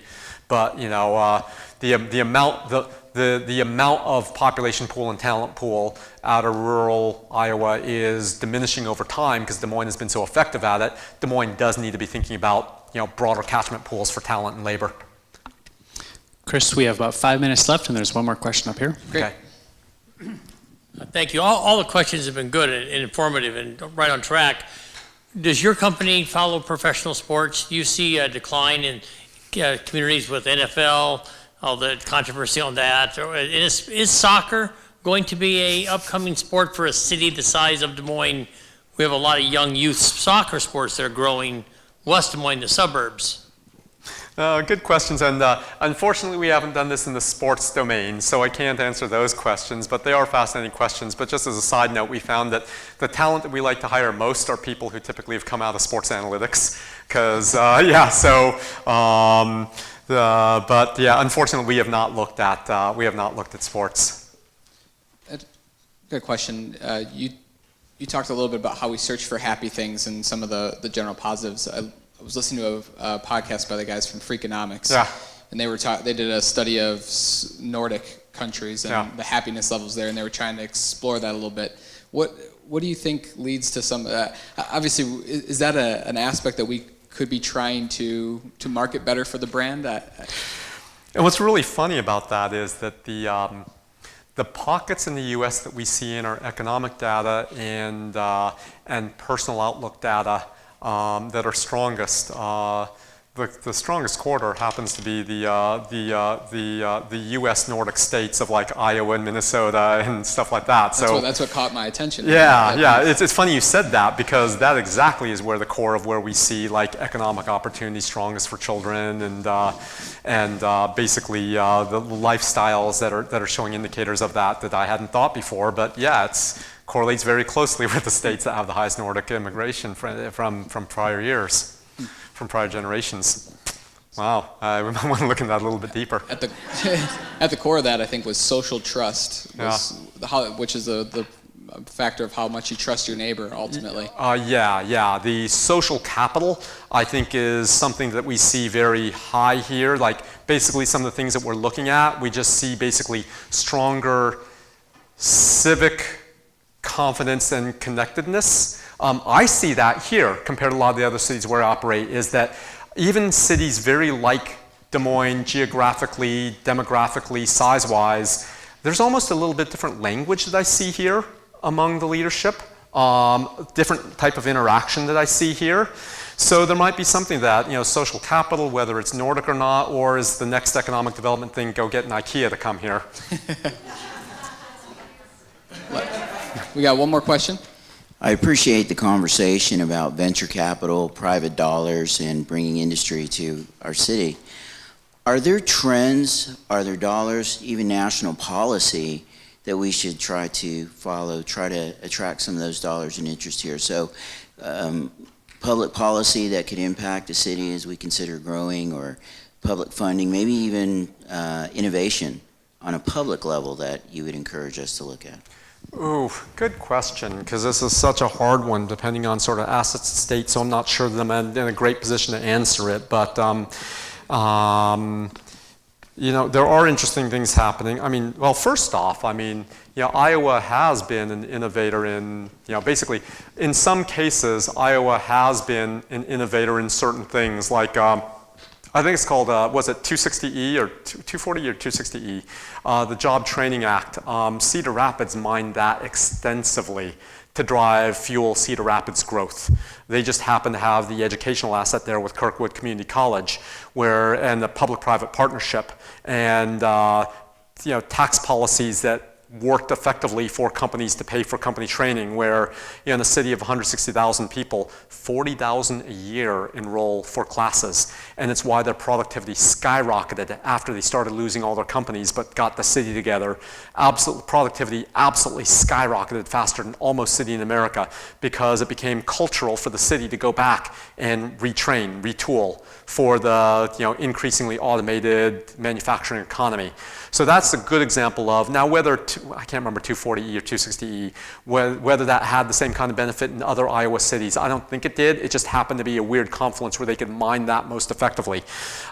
But the amount, the the amount of population pool and talent pool out of rural Iowa is diminishing over time because Des Moines has been so effective at it. Des Moines does need to be thinking about broader catchment pools for talent and labor. Chris, we have about 5 minutes left, and there's one more question up here. Great. Okay. Thank you. All the questions have been good and informative and right on track. Does your company follow professional sports? Do you see a decline in communities with NFL, all the controversy on that? Or is soccer going to be a upcoming sport for a city the size of Des Moines? We have a lot of young youth soccer sports that are growing west Des Moines, the suburbs. Good questions, and unfortunately we haven't done this in the sports domain, so I can't answer those questions, but they are fascinating questions. But just as a side note, we found that the talent that we like to hire most are people who typically have come out of sports analytics, because, but yeah, unfortunately we have not looked at sports. Good question. You talked a little bit about how we search for happy things and some of the general positives. I was listening to a podcast by the guys from Freakonomics, and they did a study of Nordic countries and the happiness levels there, and they were trying to explore that a little bit. What do you think leads to some of that? Obviously, is that an aspect that we could be trying to market better for the brand? And what's really funny about that is that the pockets in the U.S. that we see in our economic data and personal outlook data that are strongest. The strongest quarter happens to be the U.S. Nordic states of like Iowa and Minnesota and stuff like that. That's what caught my attention. Yeah. It's funny you said that because that exactly is where the core of where we see like economic opportunity strongest for children and basically the lifestyles that are showing indicators of that I hadn't thought before. But yeah, it's correlates very closely with the states that have the highest Nordic immigration from prior years, from prior generations. Wow, I want to look into that a little bit deeper. At the core of that, I think, was social trust, which is the factor of how much you trust your neighbor, ultimately. The social capital, I think, is something that we see very high here. Like, basically, some of the things that we're looking at, we just see basically stronger civic confidence and connectedness. I see that here compared to a lot of the other cities where I operate, is that even cities very like Des Moines geographically, demographically, size-wise, there's almost a little bit different language that I see here among the leadership, different type of interaction that I see here. So there might be something that, social capital, whether it's Nordic or not, or is the next economic development thing, go get an IKEA to come here. We got one more question. I appreciate the conversation about venture capital, private dollars, and bringing industry to our city. Are there trends, are there dollars, even national policy that we should try to follow, try to attract some of those dollars and interest here? So public policy that could impact a city as we consider growing, or public funding, maybe even innovation on a public level that you would encourage us to look at? Ooh, good question, because this is such a hard one depending on sort of assets and state, so I'm not sure that I'm in a great position to answer it, but there are interesting things happening. I mean, well, first off, Iowa has been an innovator in, basically, in some cases, Iowa has been an innovator in certain things, like I think it's called, was it 260E or 240E or 260E? The Job Training Act. Cedar Rapids mined that extensively to drive fuel Cedar Rapids growth. They just happen to have the educational asset there with Kirkwood Community College, and the public-private partnership, and tax policies that worked effectively for companies to pay for company training, where in a city of 160,000 people, 40,000 a year enroll for classes, and it's why their productivity skyrocketed after they started losing all their companies but got the city together. Productivity absolutely skyrocketed faster than almost city in America, because it became cultural for the city to go back and retrain, retool for the increasingly automated manufacturing economy. So that's a good example of, now whether, I can't remember 240E or 260E, whether that had the same kind of benefit in other Iowa cities. I don't think it did. It just happened to be a weird confluence where they could mine that most effectively.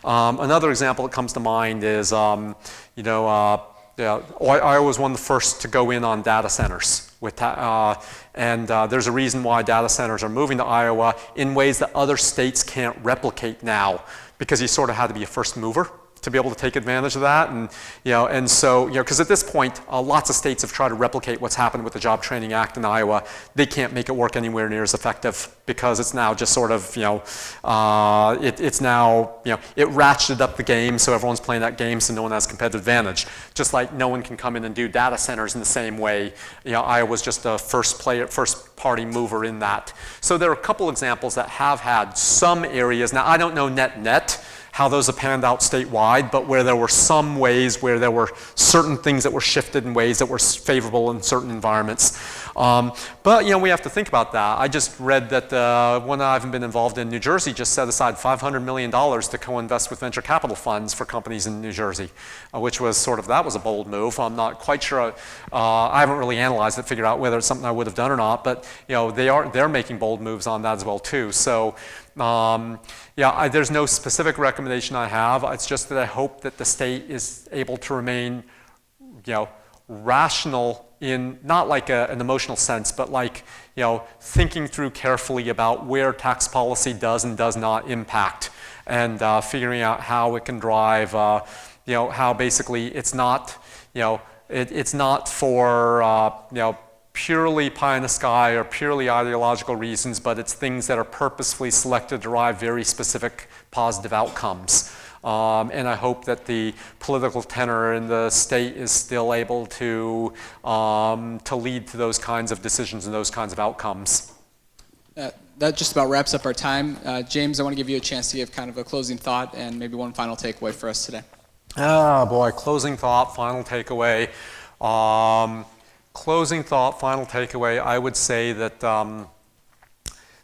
Another example that comes to mind is, Iowa was one of the first to go in on data centers. There's a reason why data centers are moving to Iowa in ways that other states can't replicate now, because you sort of had to be a first mover to be able to take advantage of that. And so, because at this point, lots of states have tried to replicate what's happened with the Job Training Act in Iowa. They can't make it work anywhere near as effective, because it's now just sort of, it's now, it ratcheted up the game, so everyone's playing that game, so no one has competitive advantage. Just like no one can come in and do data centers in the same way. Iowa's just a first party mover in that. So there are a couple examples that have had some areas. Now, I don't know net how those have panned out statewide, but where there were some ways where there were certain things that were shifted in ways that were favorable in certain environments. But we have to think about that. I just read that one I've been involved in, New Jersey, just set aside $500 million to co-invest with venture capital funds for companies in New Jersey, which was that was a bold move. I'm not quite sure, I haven't really analyzed it, figured out whether it's something I would have done or not, but they're making bold moves on that as well too. So there's no specific recommendation I have. It's just that I hope that the state is able to remain, rational in not like an emotional sense, but like, thinking through carefully about where tax policy does and does not impact, and figuring out how it can drive, how basically it's not, it's not for, purely pie in the sky or purely ideological reasons, but it's things that are purposefully selected to derive very specific positive outcomes. And I hope that the political tenor in the state is still able to lead to those kinds of decisions and those kinds of outcomes. That just about wraps up our time. James, I want to give you a chance to give kind of a closing thought and maybe one final takeaway for us today. Oh boy, closing thought, final takeaway. Closing thought, final takeaway, I would say that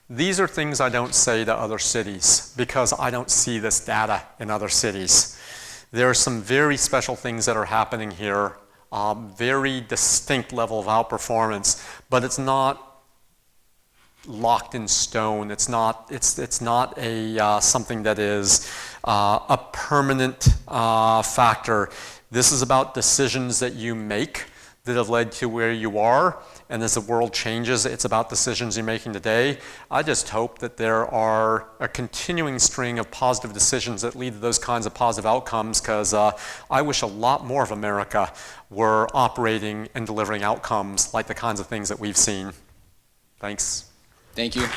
these are things I don't say to other cities because I don't see this data in other cities. There are some very special things that are happening here, very distinct level of outperformance, but it's not locked in stone. It's not a something that is a permanent factor. This is about decisions that you make that have led to where you are, and as the world changes, it's about decisions you're making today. I just hope that there are a continuing string of positive decisions that lead to those kinds of positive outcomes, because I wish a lot more of America were operating and delivering outcomes like the kinds of things that we've seen. Thanks. Thank you.